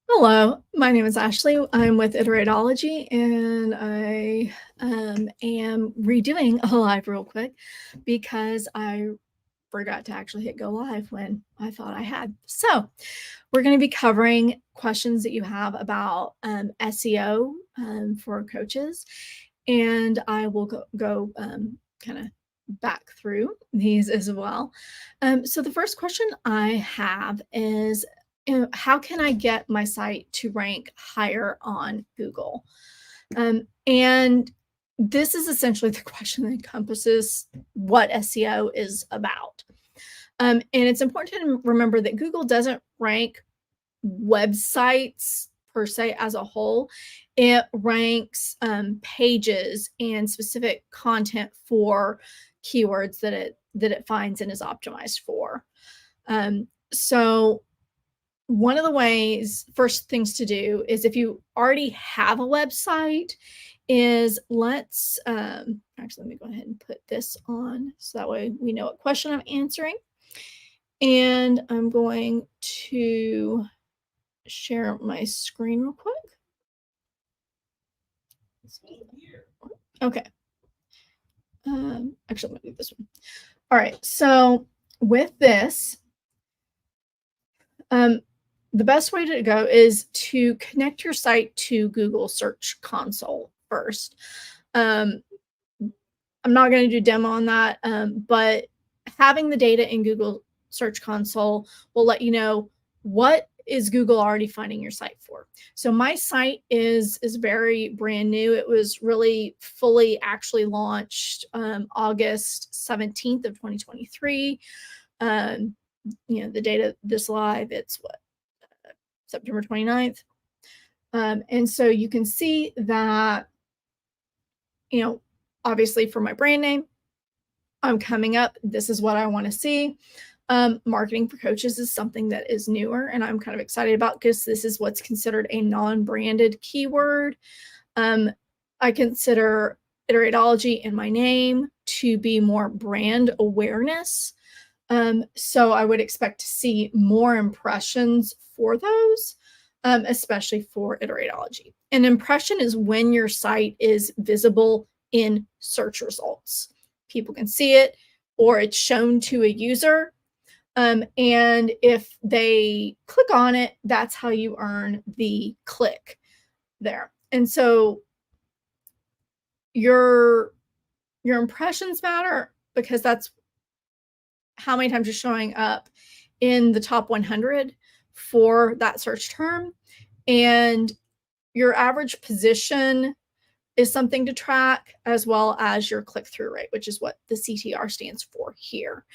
Hello, my name is Ashley. I'm with Iteratology, and I am redoing a live real quick because I forgot to actually hit go live when I thought I had. So we're going to be covering questions that you have about SEO for coaches, and I will go kind of back through these as well. So the first question I have is, how can I get my site to rank higher on Google? And this is essentially the question that encompasses what SEO is about. And it's important to remember that Google doesn't rank websites per se as a whole. It ranks pages and specific content for keywords that it finds and is optimized for. So one of the first things to do is, if you already have a website, is actually, let me go ahead and put this on so that way we know what question I'm answering. And I'm going to share my screen real quick. Okay. Actually, I'm going to do this one. All right. So with this, the best way to go is to connect your site to Google Search Console first. I'm not going to do a demo on that, but having the data in Google Search Console will let you know what is Google already finding your site for. So my site is very brand new. It was really fully actually launched August 17th of 2023. The date of this live, it's September 29th. And so you can see that, obviously for my brand name, I'm coming up. This is what I want to see. Marketing for coaches is something that is newer, and I'm kind of excited about because this is what's considered a non-branded keyword. I consider Iteratology and my name to be more brand awareness. So I would expect to see more impressions for those, especially for Iteratology. An impression is when your site is visible in search results. People can see it, or it's shown to a user. And if they click on it, that's how you earn the click there. And so your impressions matter because that's how many times you're showing up in the top 100 for that search term. And your average position is something to track, as well as your click-through rate, which is what the CTR stands for here.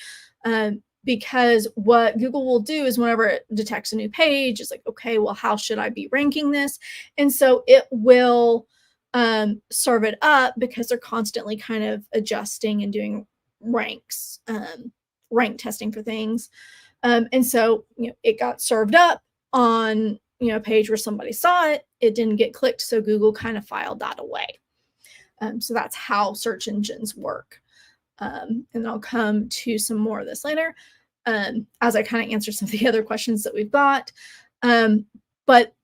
Because what Google will do is, whenever it detects a new page, it's like, okay, well, how should I be ranking this? And so it will serve it up, because they're constantly kind of adjusting and doing ranks, rank testing for things. And so, it got served up on, a page where somebody saw it. It didn't get clicked, so Google kind of filed that away. So that's how search engines work. And I'll come to some more of this later, as I kind of answer some of the other questions that we've got. But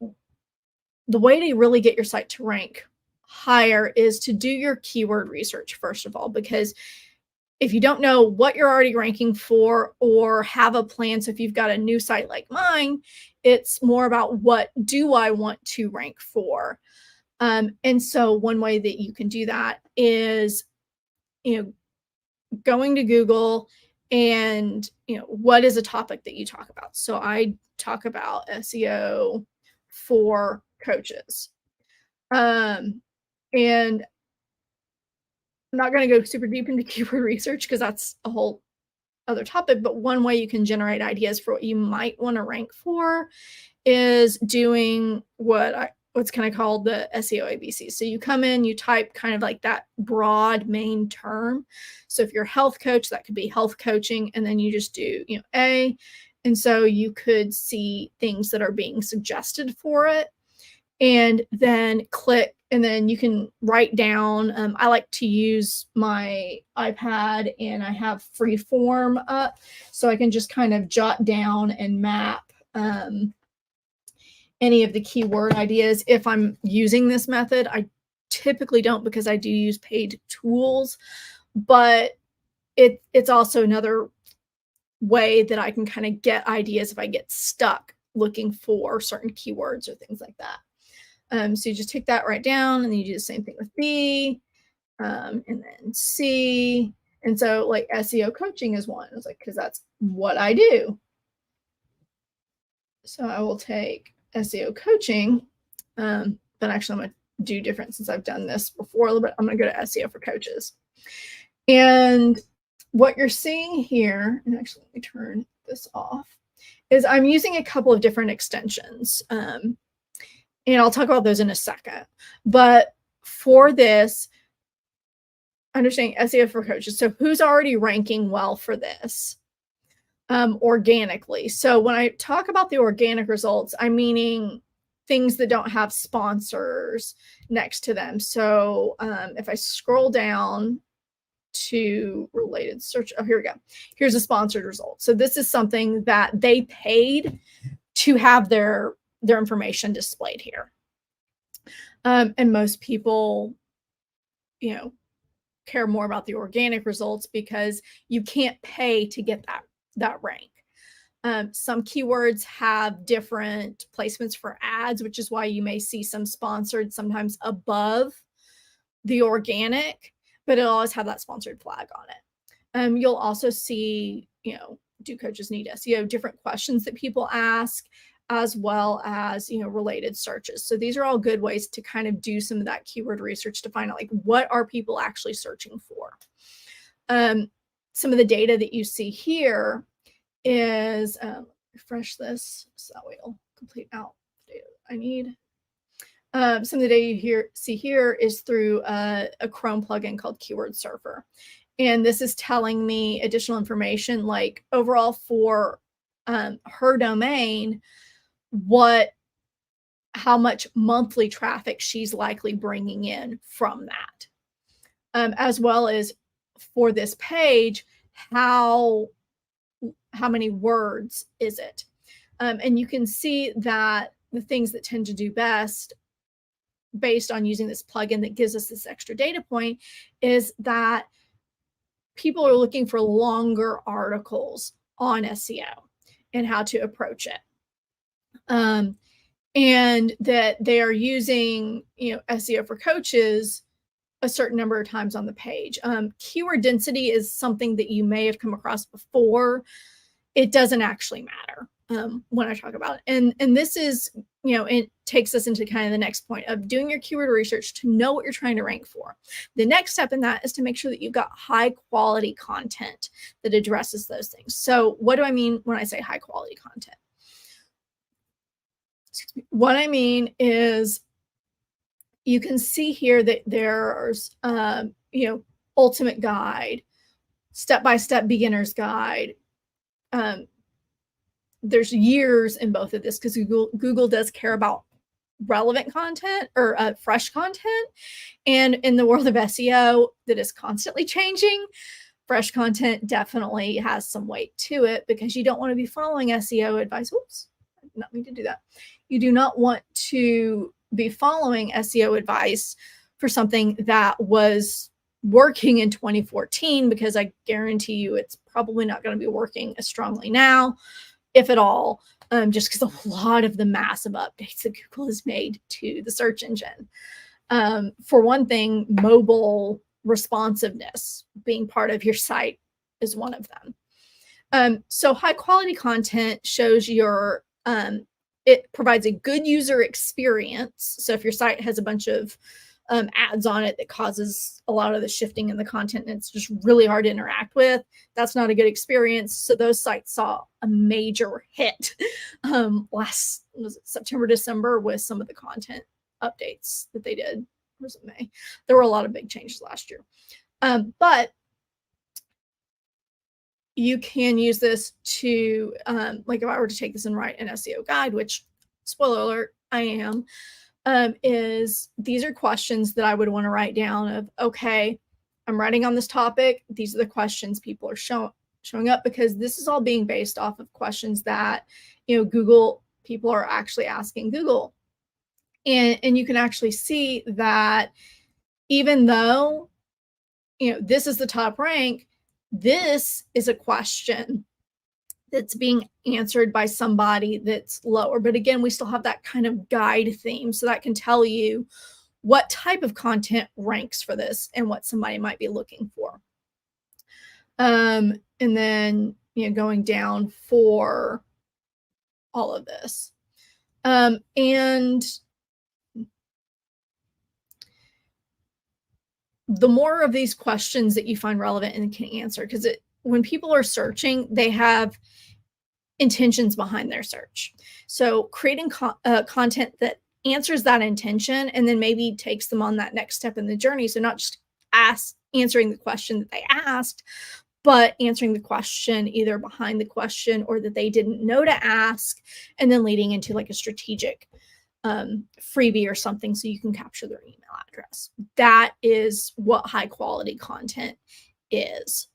the way to really get your site to rank higher is to do your keyword research, first of all, because if you don't know what you're already ranking for, or have a plan, so if you've got a new site like mine, it's more about, what do I want to rank for? And so one way that you can do that is, going to Google and, what is a topic that you talk about? So I talk about SEO for coaches. And I'm not going to go super deep into keyword research because that's a whole other topic, but one way you can generate ideas for what you might want to rank for is doing what's kind of called the SEO ABC. So you come in, you type kind of like that broad main term. So if you're a health coach, that could be health coaching, and then you just do, A. And so you could see things that are being suggested for it, and then click, and then you can write down. I like to use my iPad, and I have Freeform up, so I can just kind of jot down and map any of the keyword ideas if I'm using this method. I typically don't, because I do use paid tools, but it's also another way that I can kind of get ideas if I get stuck looking for certain keywords or things like that. So you just take that right down, and then you do the same thing with B, and then C. And so like SEO coaching is one. It's like, because that's what I do. So I will take SEO coaching, but actually I'm going to do different since I've done this before a little bit. I'm going to go to SEO for Coaches. And what you're seeing here, and actually let me turn this off, is I'm using a couple of different extensions. And I'll talk about those in a second. But for this, understanding SEO for Coaches. So who's already ranking well for this? Organically. So when I talk about the organic results, I'm meaning things that don't have sponsors next to them. So if I scroll down to related search, oh, here we go. Here's a sponsored result. So this is something that they paid to have their information displayed here. And most people, care more about the organic results because you can't pay to get that rank. Some keywords have different placements for ads, which is why you may see some sponsored sometimes above the organic, but it'll always have that sponsored flag on it. You'll also see, do coaches need SEO? Different questions that people ask, as well as, related searches. So these are all good ways to kind of do some of that keyword research to find out, like, what are people actually searching for? Some of the data that you see here is, refresh this so that way it'll complete out the data I need. Some of the data you see here is through a Chrome plugin called Keyword Surfer. And this is telling me additional information, like overall for her domain, how much monthly traffic she's likely bringing in from that. As well as for this page, how many words is it? And you can see that the things that tend to do best based on using this plugin that gives us this extra data point is that people are looking for longer articles on SEO and how to approach it. And that they are using, SEO for Coaches a certain number of times on the page. Keyword density is something that you may have come across before. It doesn't actually matter when I talk about it. And this is, it takes us into kind of the next point of doing your keyword research to know what you're trying to rank for. The next step in that is to make sure that you've got high quality content that addresses those things. So what do I mean when I say high quality content? What I mean is, you can see here that there's, ultimate guide, step-by-step beginner's guide. There's years in both of this because Google does care about relevant content or fresh content. And in the world of SEO that is constantly changing, fresh content definitely has some weight to it, because you don't want to be following SEO advice. Whoops, I did not mean to do that. You do not want to be following SEO advice for something that was working in 2014, because I guarantee you it's probably not going to be working as strongly now, if at all, just because a lot of the massive updates that Google has made to the search engine. For one thing, mobile responsiveness being part of your site is one of them. So high quality content shows it provides a good user experience. So if your site has a bunch of ads on it that causes a lot of the shifting in the content and it's just really hard to interact with, that's not a good experience. So those sites saw a major hit was it September, December, with some of the content updates that they did. Or was it May? There were a lot of big changes last year. But you can use this to, like if I were to take this and write an SEO guide, which, spoiler alert, I am, these are questions that I would want to write down of, okay, I'm writing on this topic. These are the questions people are showing up, because this is all being based off of questions that, Google people are actually asking Google. And you can actually see that even though, this is the top rank, this is a question that's being answered by somebody that's lower. But again, we still have that kind of guide theme. So that can tell you what type of content ranks for this and what somebody might be looking for. And then, going down for all of this. And the more of these questions that you find relevant and can answer, because when people are searching, they have intentions behind their search. So creating content that answers that intention and then maybe takes them on that next step in the journey. So not just answering the question that they asked, but answering the question either behind the question or that they didn't know to ask, and then leading into like a strategic freebie or something so you can capture their email address. That is what high quality content is.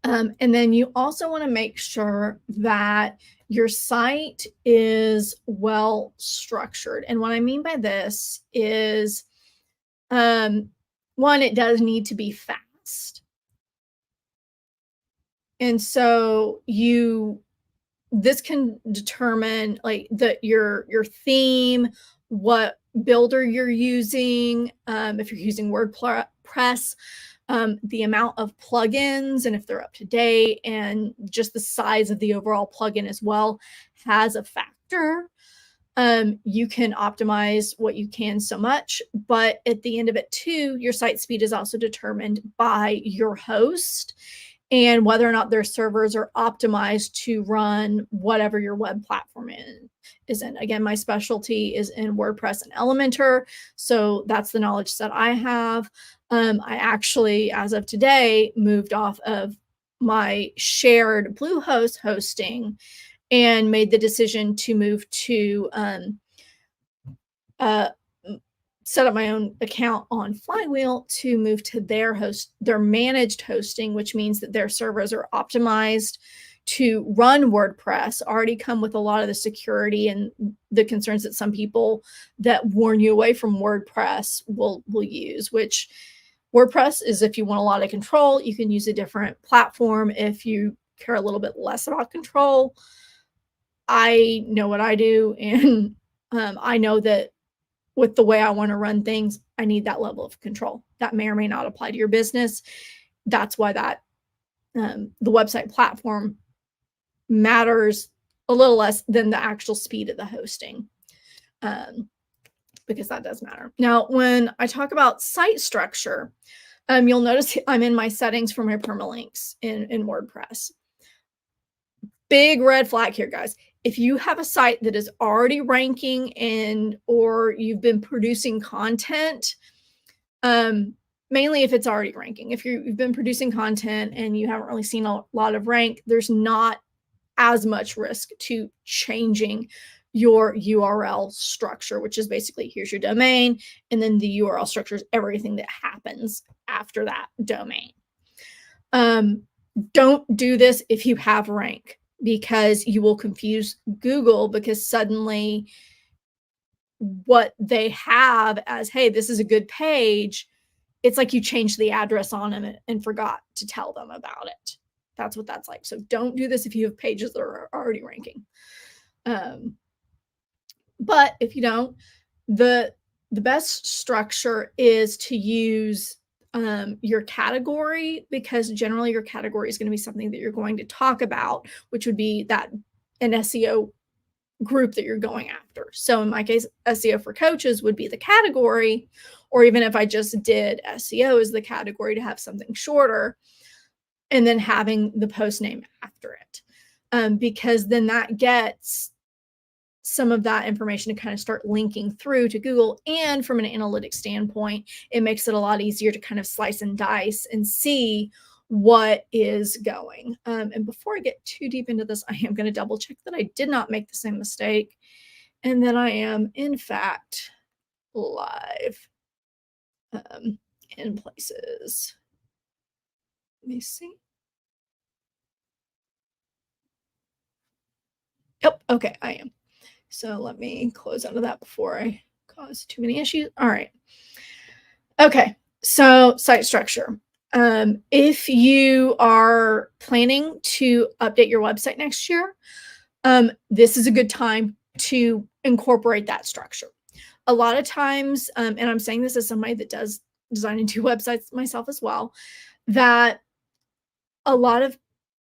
And then you also want to make sure that your site is well structured. And what I mean by this is, one, it does need to be fast. And so this can determine like your theme, what builder you're using, if you're using WordPress, the amount of plugins and if they're up to date, and just the size of the overall plugin as well has a factor. You can optimize what you can so much, but at the end of it too, your site speed is also determined by your host and whether or not their servers are optimized to run whatever your web platform is in. Again, my specialty is in WordPress and Elementor, so that's the knowledge that I have. I actually, as of today, moved off of my shared Bluehost hosting and made the decision to move to set up my own account on Flywheel to move to their managed hosting, which means that their servers are optimized to run WordPress, already come with a lot of the security and the concerns that some people that warn you away from WordPress will use, which WordPress is if you want a lot of control, you can use a different platform. If you care a little bit less about control, I know what I do, and I know that with the way I want to run things, I need that level of control. That may or may not apply to your business. That's why that the website platform matters a little less than the actual speed of the hosting, because that does matter. Now, when I talk about site structure, you'll notice I'm in my settings for my permalinks in WordPress. Big red flag here, guys. If you have a site that is already ranking or you've been producing content, mainly if it's already ranking, if you've been producing content and you haven't really seen a lot of rank, there's not as much risk to changing your URL structure, which is basically here's your domain, and then the URL structure is everything that happens after that domain. Don't do this if you have rank, because you will confuse Google, because suddenly what they have as, hey, this is a good page, it's like you changed the address on them and forgot to tell them about it. That's what that's like. So don't do this if you have pages that are already ranking. But if you don't, the best structure is to use your category, because generally your category is going to be something that you're going to talk about, which would be an SEO group that you're going after. So in my case, SEO for coaches would be the category, or even if I just did SEO as the category, to have something shorter and then having the post name after it, because then that gets some of that information to kind of start linking through to Google. And from an analytics standpoint, it makes it a lot easier to kind of slice and dice and see what is going. And before I get too deep into this, I am going to double check that I did not make the same mistake and that I am, in fact, live in places. Let me see. Yep. Okay, I am. So let me close out of that before I cause too many issues. All right. Okay. So site structure. If you are planning to update your website next year, this is a good time to incorporate that structure. A lot of times, and I'm saying this as somebody that does design and do websites myself as well, that a lot of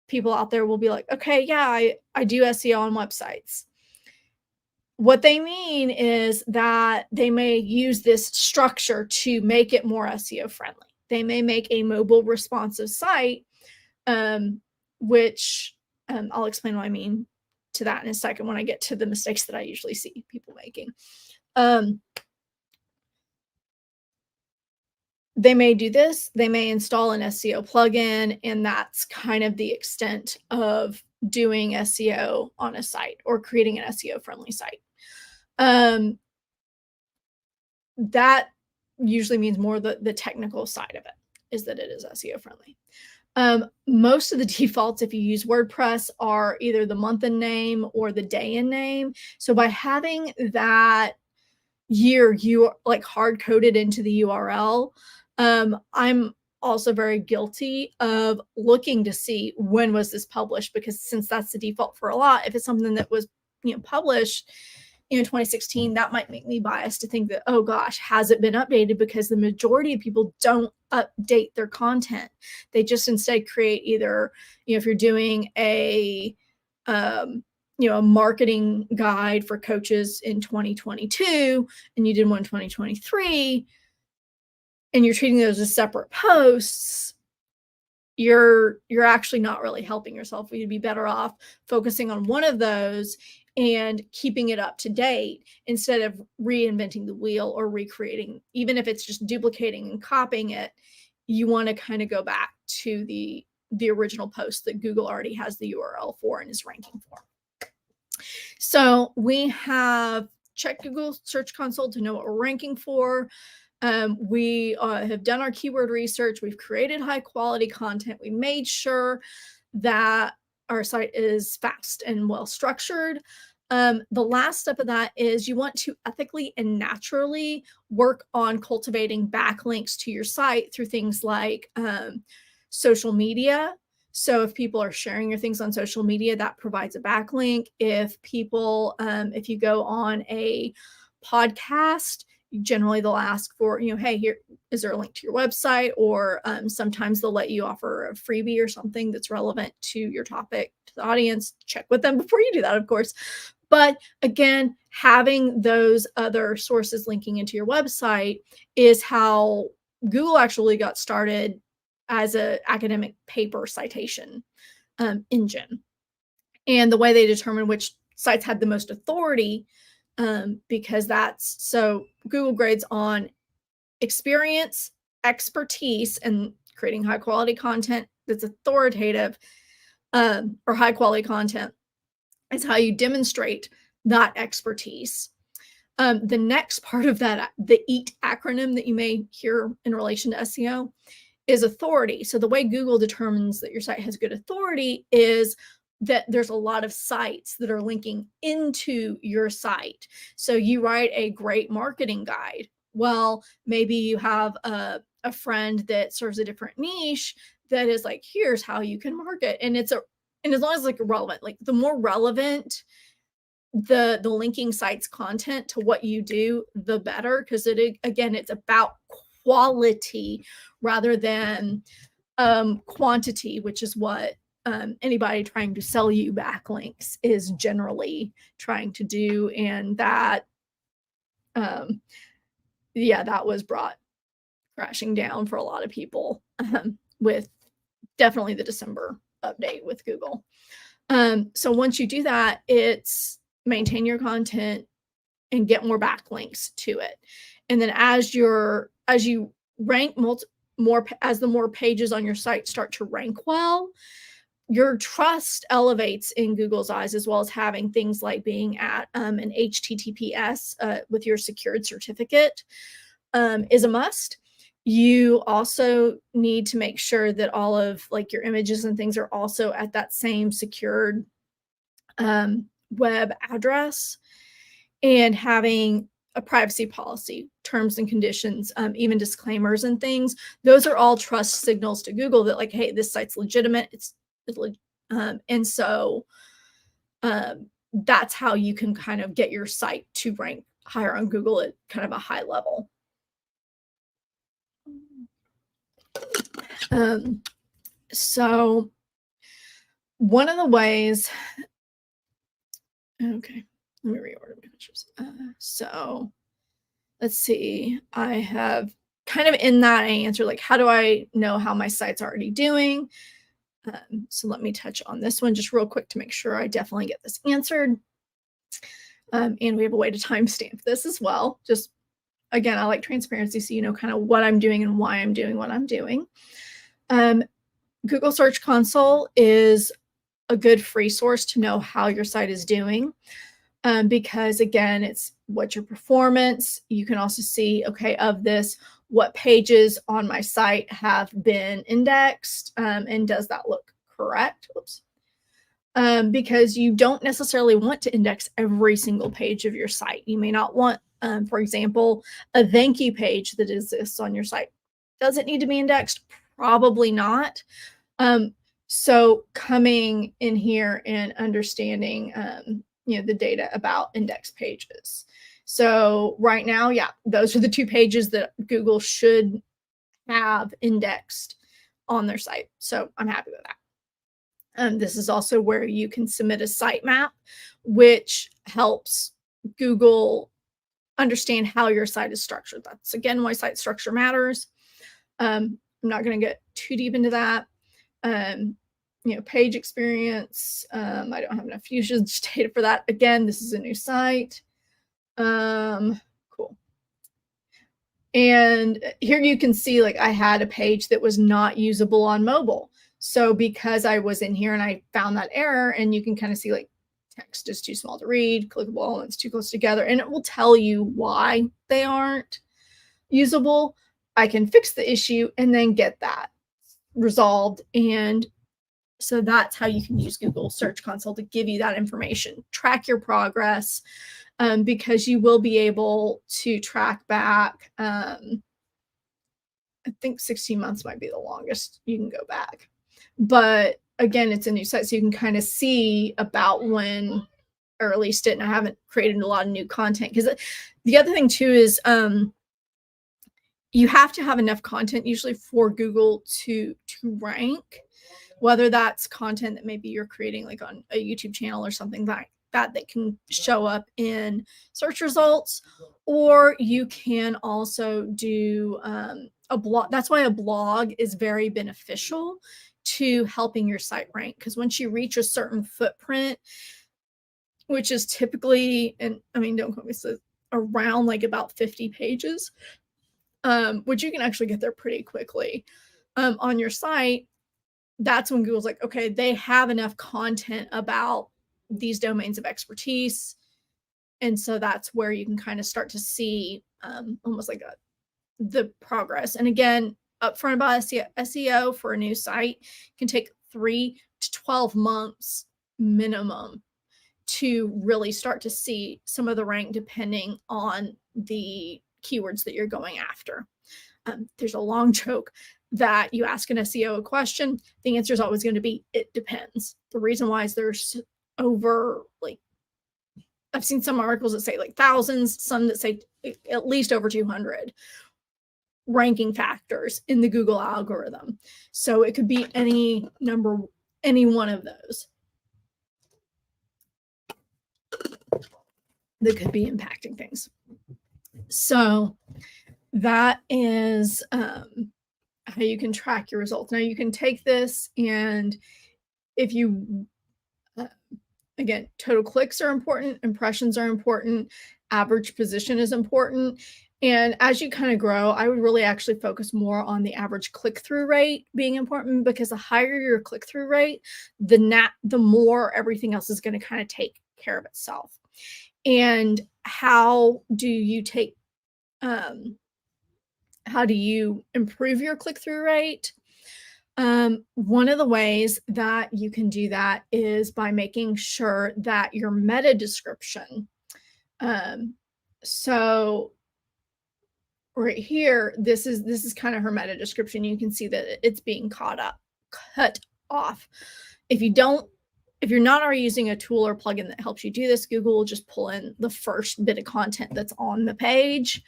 people out there will be like, okay, yeah, I do SEO on websites. What they mean is that they may use this structure to make it more SEO friendly. They may make a mobile responsive site, um, which I'll explain what I mean to that in a second when I get to the mistakes that I usually see people making. Um, they may do this, they may install an SEO plugin, and that's kind of the extent of doing SEO on a site or creating an SEO friendly site. Um, that usually means more the technical side of it is that it is SEO friendly. Most of the defaults, if you use WordPress, are either the month and name or the day and name. So by having that year you like hard coded into the URL, I'm also very guilty of looking to see when was this published, because since that's the default for a lot, if it's something that was published 2016, that might make me biased to think that, oh gosh, has it been updated? Because the majority of people don't update their content. They just instead create either, if you're doing a a marketing guide for coaches in 2022 and you did one in 2023 and you're treating those as separate posts, you're actually not really helping yourself. You'd be better off focusing on one of those and keeping it up to date instead of reinventing the wheel or recreating. Even if it's just duplicating and copying it, you want to kind of go back to the original post that Google already has the URL for and is ranking for. So we have checked Google Search Console to know what we're ranking for. We have done our keyword research. We've created high quality content. We made sure that our site is fast and well structured. The last step of that is you want to ethically and naturally work on cultivating backlinks to your site through things like social media. So if people are sharing your things on social media, that provides a backlink. If people, if you go on a podcast, generally they'll ask for, hey, here is there a link to your website, or sometimes they'll let you offer a freebie or something that's relevant to your topic, to the audience. Check with them before you do that, of course. But again, having those other sources linking into your website is how Google actually got started as an academic paper citation engine. And the way they determine which sites had the most authority, because that's so Google grades on experience, expertise, and creating high quality content that's authoritative, or high quality content is how you demonstrate that expertise. The next part of that, the EAT acronym that you may hear in relation to SEO, is authority. So the way Google determines that your site has good authority is that there's a lot of sites that are linking into your site. So you write a great marketing guide. Well, maybe you have a friend that serves a different niche that is like, here's how you can market. And as long as it's like relevant, like the more relevant the linking site's content to what you do, the better, because again, it's about quality rather than quantity, which is what anybody trying to sell you backlinks is generally trying to do. And that that was brought crashing down for a lot of people with definitely the December update with Google. So once you do that, it's maintain your content and get more backlinks to it. And then as you rank more, as the more pages on your site start to rank well, your trust elevates in Google's eyes, as well as having things like being at an HTTPS with your secured certificate is a must. You also need to make sure that all of like your images and things are also at that same secured web address and having a privacy policy, terms and conditions, even disclaimers and things. Those are all trust signals to Google that, like, hey, this site's legitimate. And so that's how you can kind of get your site to rank higher on Google at kind of a high level. So one of the ways, okay, let me reorder my pictures. So let's see, I have kind of in that I answer, like, how do I know how my site's already doing? So let me touch on this one just real quick to make sure I definitely get this answered. And we have a way to timestamp this as well. Just, again, I like transparency, so you know kind of what I'm doing and why I'm doing what I'm doing. Google Search Console is a good free source to know how your site is doing, because, again, it's what's your performance. You can also see, okay, of this, what pages on my site have been indexed, and does that look correct? Oops. Because you don't necessarily want to index every single page of your site. You may not want, for example, a thank you page that exists on your site. Does it need to be indexed? Probably not. So coming in here and understanding, the data about index pages. So right now, yeah, those are the 2 pages that Google should have indexed on their site. So I'm happy with that. This is also where you can submit a sitemap, which helps Google understand how your site is structured. That's, again, why site structure matters. I'm not going to get too deep into that. Page experience. I don't have enough usage data for that. Again, this is a new site. Cool. And here you can see, like, I had a page that was not usable on mobile. So because I was in here and I found that error, and you can kind of see, like, text is too small to read, clickable elements too close together, and it will tell you why they aren't usable. I can fix the issue and then get that resolved. And so that's how you can use Google Search Console to give you that information, track your progress, because you will be able to track back. I think 16 months might be the longest you can go back. But again, it's a new site, so you can kind of see about when I released it, and I haven't created a lot of new content. Because the other thing too is you have to have enough content usually for Google to rank, whether that's content that maybe you're creating, like on a YouTube channel or something like that can show up in search results, or you can also do a blog. That's why a blog is very beneficial to helping your site rank, because once you reach a certain footprint, which is typically, and I mean, don't quote me, so around like about 50 pages, which you can actually get there pretty quickly on your site, that's when Google's like, okay, they have enough content about these domains of expertise. And so that's where you can kind of start to see almost like the progress. And again, upfront about SEO for a new site can take 3 to 12 months minimum to really start to see some of the rank, depending on the keywords that you're going after. There's a long joke that you ask an SEO a question, the answer is always going to be, it depends. The reason why is there's over, like, I've seen some articles that say like thousands, some that say at least over 200 ranking factors in the Google algorithm. So it could be any one of those that could be impacting things. So that is how you can track your results. Now you can take this, and if you, again, total clicks are important, impressions are important, average position is important. And as you kind of grow, I would really actually focus more on the average click-through rate being important, because the higher your click-through rate, the more everything else is going to kind of take care of itself. And how do you improve your click-through rate? One of the ways that you can do that is by making sure that your meta description, um, so right here, this is kind of her meta description. You can see that it's being cut off. If you don't, if you're not already using a tool or plugin that helps you do this, Google will just pull in the first bit of content that's on the page,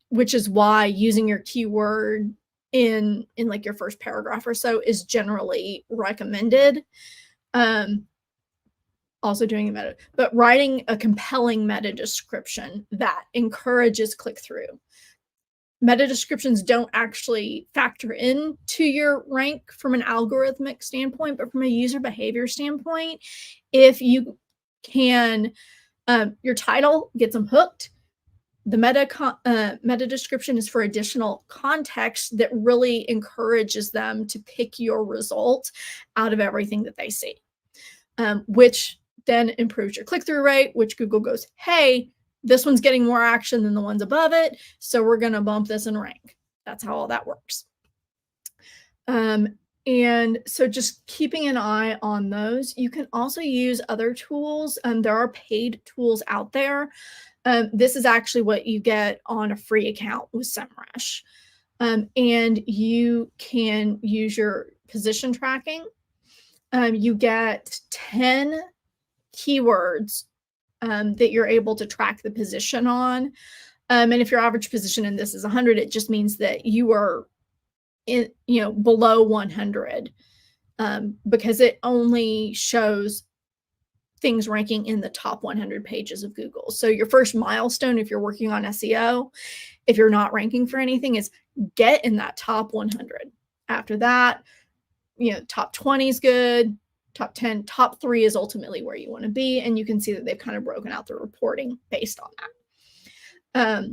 which is why using your keyword in like your first paragraph or so is generally recommended. Also doing a meta, but writing a compelling meta description that encourages click through. Meta descriptions don't actually factor into your rank from an algorithmic standpoint, but from a user behavior standpoint, if you can, your title gets them hooked. The meta description is for additional context that really encourages them to pick your result out of everything that they see, which then improves your click-through rate, which Google goes, hey, this one's getting more action than the ones above it, so we're going to bump this in rank. That's how all that works. And so just keeping an eye on those. You can also use other tools. There are paid tools out there. This is actually what you get on a free account with SEMrush. And you can use your position tracking. You get 10 keywords that you're able to track the position on. And if your average position in this is 100, it just means that you are in, below 100, because it only shows things ranking in the top 100 pages of Google. So your first milestone, if you're working on SEO, if you're not ranking for anything, is get in that top 100. After that, top 20 is good. Top 10, top 3 is ultimately where you want to be. And you can see that they've kind of broken out the reporting based on that.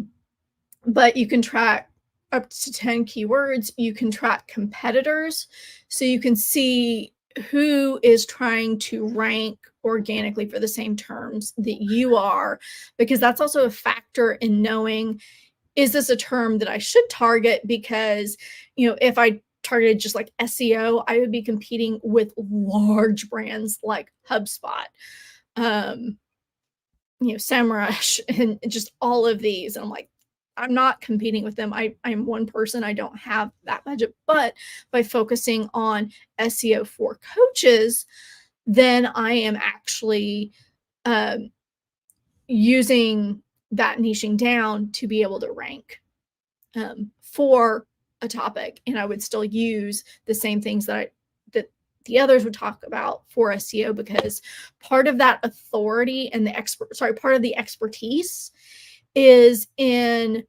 But you can track up to 10 keywords. You can track competitors. So you can see who is trying to rank organically for the same terms that you are, because that's also a factor in knowing, is this a term that I should target? Because, if I targeted just like SEO, I would be competing with large brands like HubSpot, SEMrush, and just all of these. And I'm like, I'm not competing with them. I'm one person. I don't have that budget. But by focusing on SEO for coaches, then I am actually using that niching down to be able to rank for a topic. And I would still use the same things that the others would talk about for SEO, because part of that authority and part of the expertise is in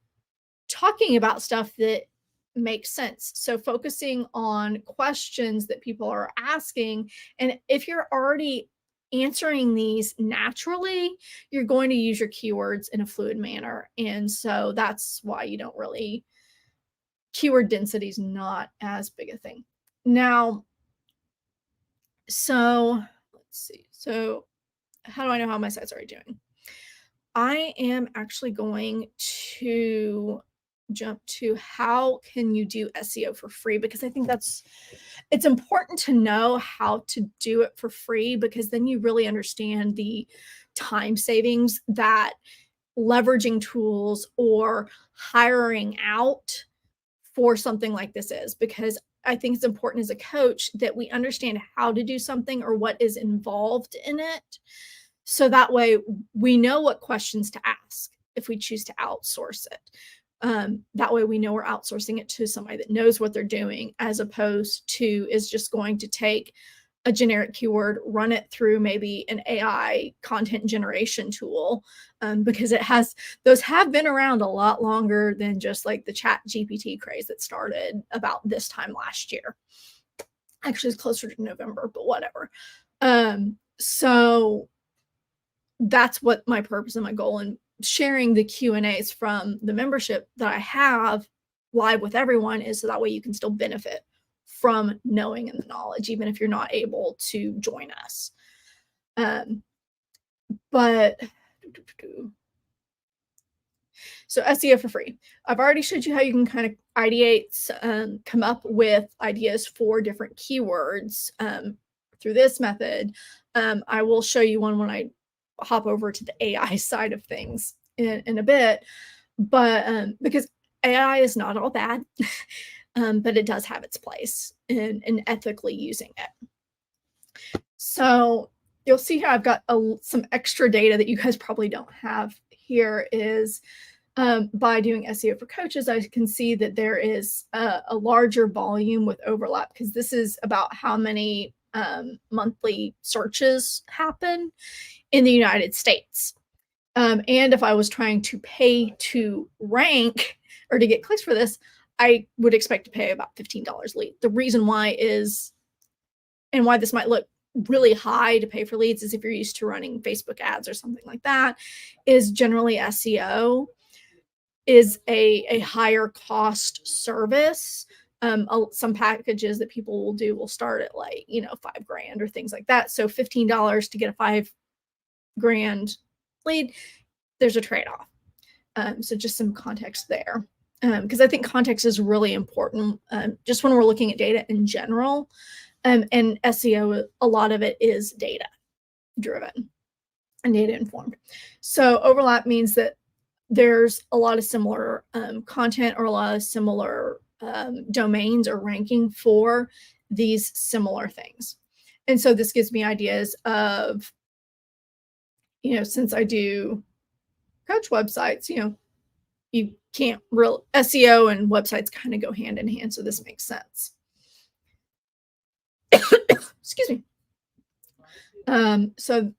talking about stuff that makes sense. So focusing on questions that people are asking. And if you're already answering these naturally, you're going to use your keywords in a fluid manner. And so that's why you don't really, keyword density is not as big a thing. Now, so let's see. So how do I know how my site's already doing? I am actually going to jump to how can you do SEO for free, because I think it's important to know how to do it for free, because then you really understand the time savings that leveraging tools or hiring out for something like this is. Because I think it's important as a coach that we understand how to do something or what is involved in it. So that way we know what questions to ask if we choose to outsource it. That way we know we're outsourcing it to somebody that knows what they're doing, as opposed to is just going to take a generic keyword, run it through maybe an AI content generation tool, because those have been around a lot longer than just like the Chat GPT craze that started about this time last year. Actually, it's closer to November, but whatever. So that's what my purpose and my goal in sharing the Q&As from the membership that I have live with everyone is, so that way you can still benefit from knowing and the knowledge, even if you're not able to join us. But So SEO for free. I've already showed you how you can kind of ideate, come up with ideas for different keywords through this method. I will show you one when I hop over to the AI side of things in a bit, but because AI is not all bad, but it does have its place in ethically using it. So you'll see how I've got some extra data that you guys probably don't have here is by doing SEO for coaches, I can see that there is a larger volume with overlap because this is about how many monthly searches happen in the United States. And if I was trying to pay to rank or to get clicks for this, I would expect to pay about $15 lead. The reason why is, and why this might look really high to pay for leads is if you're used to running Facebook ads or something like that, is generally SEO is a higher cost service. Some packages that people will do will start at like, $5,000 or things like that. So $15 to get a $5,000 lead, there's a trade-off. So just some context there. Because I think context is really important, just when we're looking at data in general. And SEO, a lot of it is data driven and data informed. So overlap means that there's a lot of similar content or a lot of similar domains or ranking for these similar things. And so this gives me ideas of, since I do coach websites, you can't real SEO and websites kind of go hand in hand. So this makes sense. Excuse me. So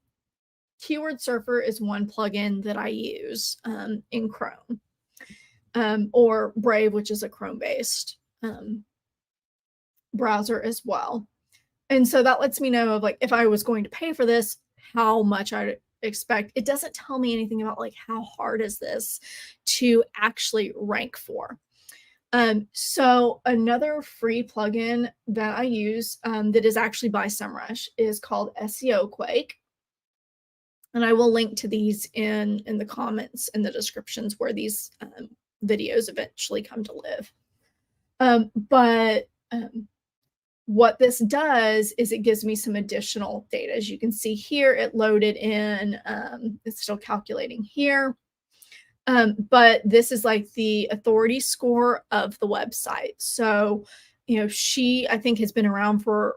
Keyword Surfer is one plugin that I use in Chrome, or Brave, which is a Chrome-based browser as well. And so that lets me know of like, if I was going to pay for this, how much I'd expect. It doesn't tell me anything about like, how hard is this to actually rank for. So another free plugin that I use that is actually by SEMrush is called SEO Quake. And I will link to these in the comments and the descriptions where these videos eventually come to live. But what this does is it gives me some additional data. As you can see here, it loaded in, it's still calculating here. But this is like the authority score of the website. So, she, I think, has been around for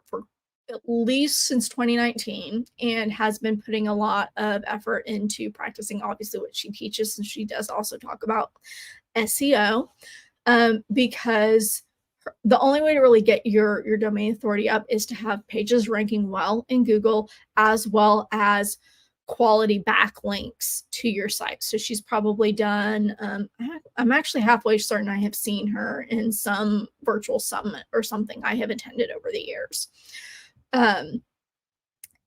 at least since 2019 and has been putting a lot of effort into practicing, obviously, what she teaches. And she does also talk about SEO because the only way to really get your domain authority up is to have pages ranking well in Google, as well as quality backlinks to your site. So she's probably done, I'm actually halfway certain I have seen her in some virtual summit or something I have attended over the years.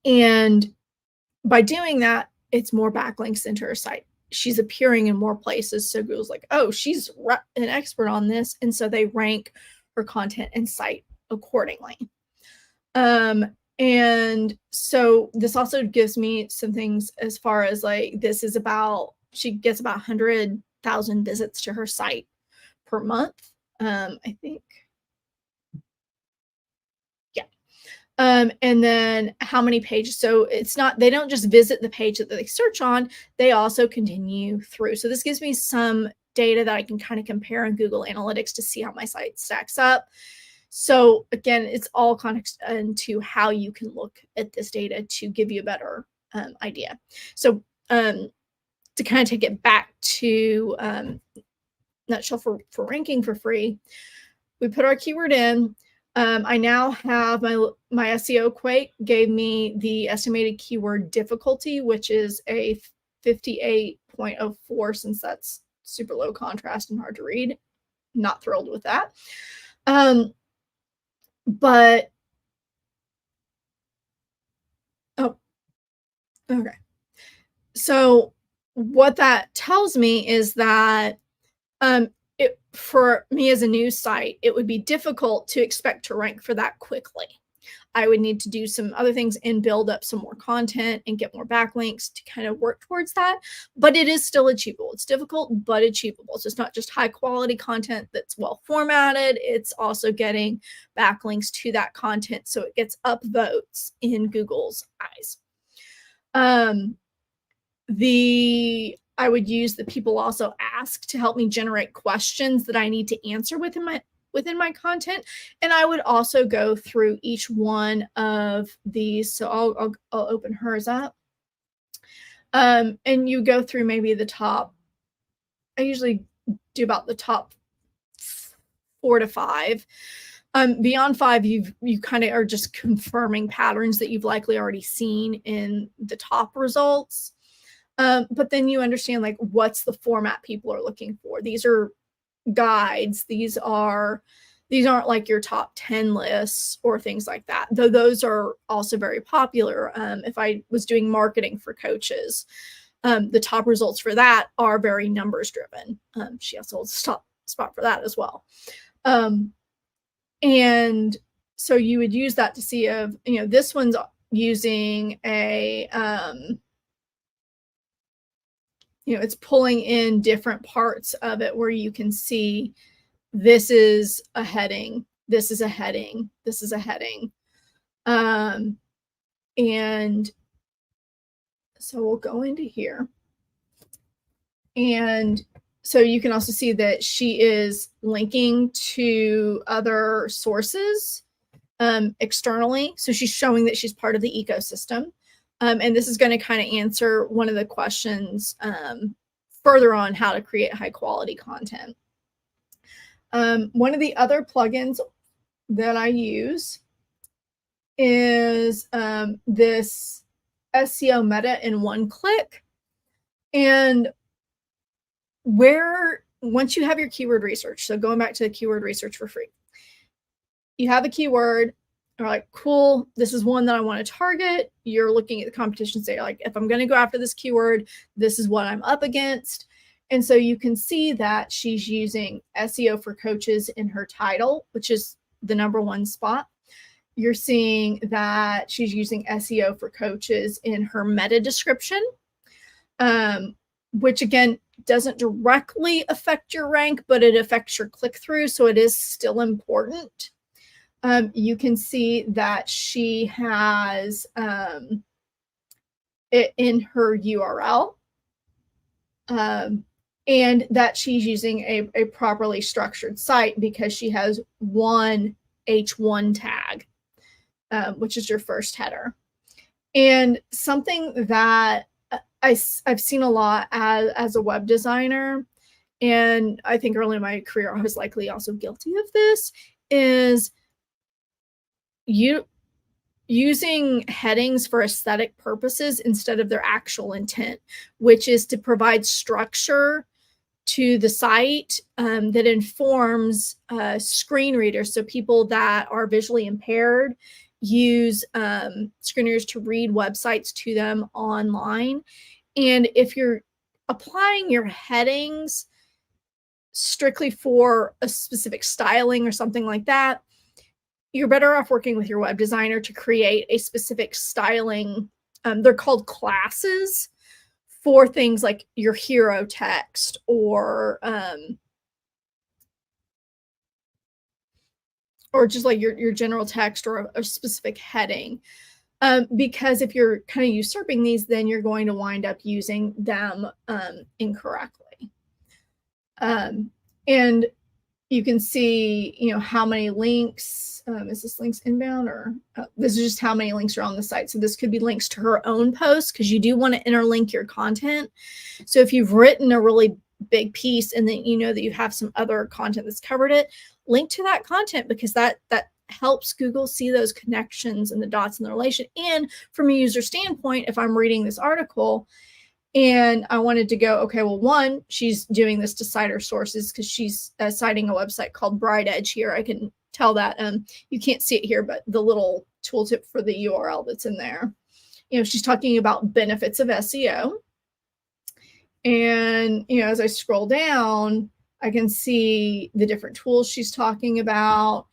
And by doing that, it's more backlinks into her site. She's appearing in more places. So Google's like, oh, she's an expert on this. And so they rank her content and site accordingly. And so this also gives me some things as far as like, she gets about 100,000 visits to her site per month. I think. And then how many pages. So they don't just visit the page that they search on, they also continue through. So this gives me some data that I can kind of compare in Google Analytics to see how my site stacks up. So again, it's all context into how you can look at this data to give you a better idea. So to kind of take it back to nutshell for ranking for free, we put our keyword in. I now have my SEO Quake gave me the estimated keyword difficulty, which is a 58.04, since that's super low contrast and hard to read. Not thrilled with that. But, okay. So what that tells me is that for me as a news site, it would be difficult to expect to rank for that quickly. I would need to do some other things and build up some more content and get more backlinks to kind of work towards that. But it is still achievable. It's difficult, but achievable. So it's not just high quality content that's well formatted. It's also getting backlinks to that content so it gets upvotes in Google's eyes. I would use the people also ask to help me generate questions that I need to answer within my content. And I would also go through each one of these. So I'll open hers up. And you go through maybe the top. I usually do about the top 4 to 5. Beyond 5, you kind of are just confirming patterns that you've likely already seen in the top results. But then you understand like what's the format people are looking for. These are guides. These aren't like your top 10 lists or things like that, though those are also very popular. If I was doing marketing for coaches, the top results for that are very numbers driven. She also holds a top spot for that as well. And so you would use that to see if, this one's using a, it's pulling in different parts of it where you can see this is a heading, this is a heading, this is a heading. And so we'll go into here. And so you can also see that she is linking to other sources externally. So she's showing that she's part of the ecosystem. And this is going to kind of answer one of the questions further on how to create high quality content. One of the other plugins that I use is this SEO Meta in one click. And once you have your keyword research, so going back to the keyword research for free, you have a keyword, you're like, cool, this is one that I want to target. You're looking at the competition, say like, if I'm going to go after this keyword, this is what I'm up against. And so you can see that she's using SEO for Coaches in her title, which is the #1 spot. You're seeing that she's using SEO for Coaches in her meta description, which again, doesn't directly affect your rank, but it affects your click-through, so it is still important. You can see that she has it in her URL, and that she's using a properly structured site because she has one H1 tag, which is your first header. And something that I've seen a lot as a web designer, and I think early in my career I was likely also guilty of this, is using headings for aesthetic purposes instead of their actual intent, which is to provide structure to the site that informs screen readers. So people that are visually impaired use screen readers to read websites to them online. And if you're applying your headings strictly for a specific styling or something like that, you're better off working with your web designer to create a specific styling. They're called classes for things like your hero text or just like your general text or a specific heading. Because if you're kind of usurping these, then you're going to wind up using them incorrectly. And you can see, how many links, is this links inbound or this is just how many links are on the site. So this could be links to her own posts because you do want to interlink your content. So if you've written a really big piece and then you know that you have some other content that's covered it, link to that content because that helps Google see those connections and the dots in the relation. And from a user standpoint, if I'm reading this article and I wanted to go, okay, well, one, she's doing this to cite her sources because she's citing a website called Bright Edge here. I can tell that. You can't see it here, but the little tooltip for the URL that's in there, she's talking about benefits of SEO. And, as I scroll down, I can see the different tools she's talking about.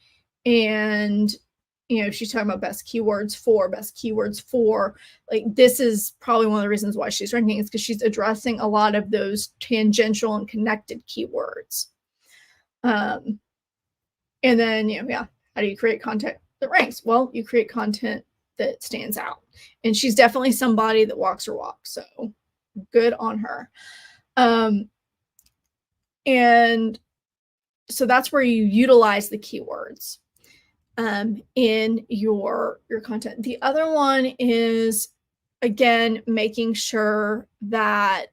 And she's talking about best keywords for, like, this is probably one of the reasons why she's ranking, is because she's addressing a lot of those tangential and connected keywords. And then, yeah, how do you create content that ranks? Well, you create content that stands out. And she's definitely somebody that walks her walk. So good on her. And so that's where you utilize the keywords in your content. The other one is, again, making sure that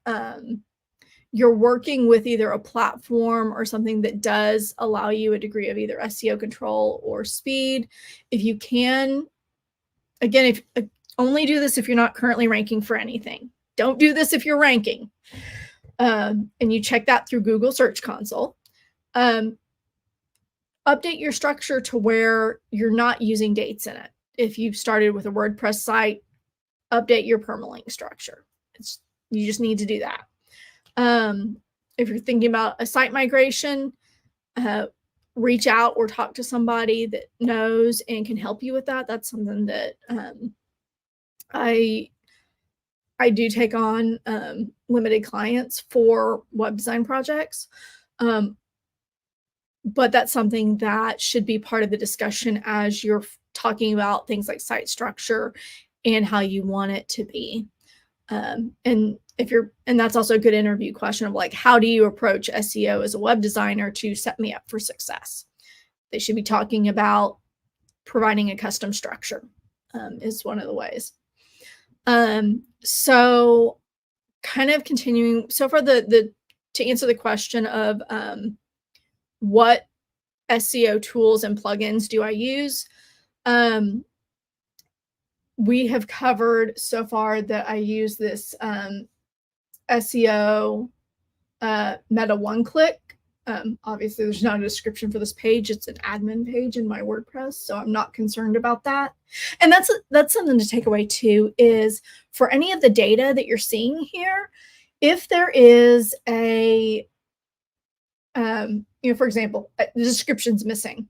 you're working with either a platform or something that does allow you a degree of either SEO control or speed. If you can, again, if only do this if you're not currently ranking for anything. Don't do this if you're ranking. And you check that through Google Search Console. Update your structure to where you're not using dates in it. If you've started with a WordPress site, update your permalink structure. You just need to do that. If you're thinking about a site migration, reach out or talk to somebody that knows and can help you with that. That's something that I do take on limited clients for web design projects. But that's something that should be part of the discussion as you're talking about things like site structure and how you want it to be. And that's also a good interview question of, like, how do you approach SEO as a web designer to set me up for success? They should be talking about providing a custom structure, is one of the ways. So kind of continuing, so for to answer the question of what SEO tools and plugins do I use? We have covered so far that I use this SEO Meta One-Click. Obviously, there's not a description for this page. It's an admin page in my WordPress, so I'm not concerned about that. And that's something to take away too, is for any of the data that you're seeing here, if there is a for example, the description's missing.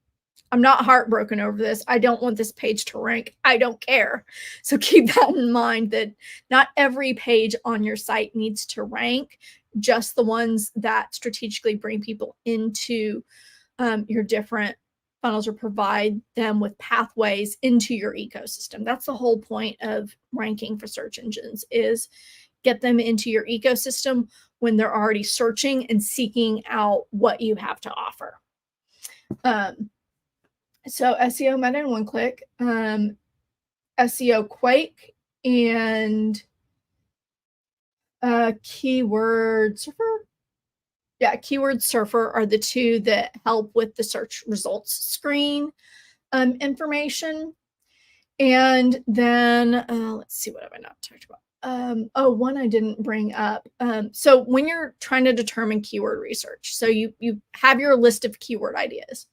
I'm not heartbroken over this. I don't want this page to rank. I don't care. So keep that in mind, that not every page on your site needs to rank, just the ones that strategically bring people into your different funnels or provide them with pathways into your ecosystem. That's the whole point of ranking for search engines, is get them into your ecosystem when they're already searching and seeking out what you have to offer. So SEO Meta and One-Click, SEO Quake, and Keyword Surfer. Yeah, Keyword Surfer are the two that help with the search results screen information. And then let's see, what have I not talked about? One I didn't bring up. So when you're trying to determine keyword research, so you have your list of keyword ideas.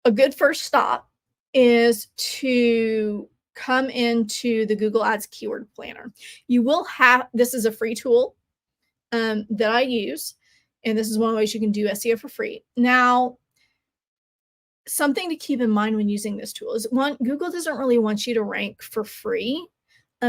A good first stop is to come into the Google Ads Keyword Planner. You will have, this is a free tool that I use, and this is one of the ways you can do SEO for free. Now, something to keep in mind when using this tool is, one, Google doesn't really want you to rank for free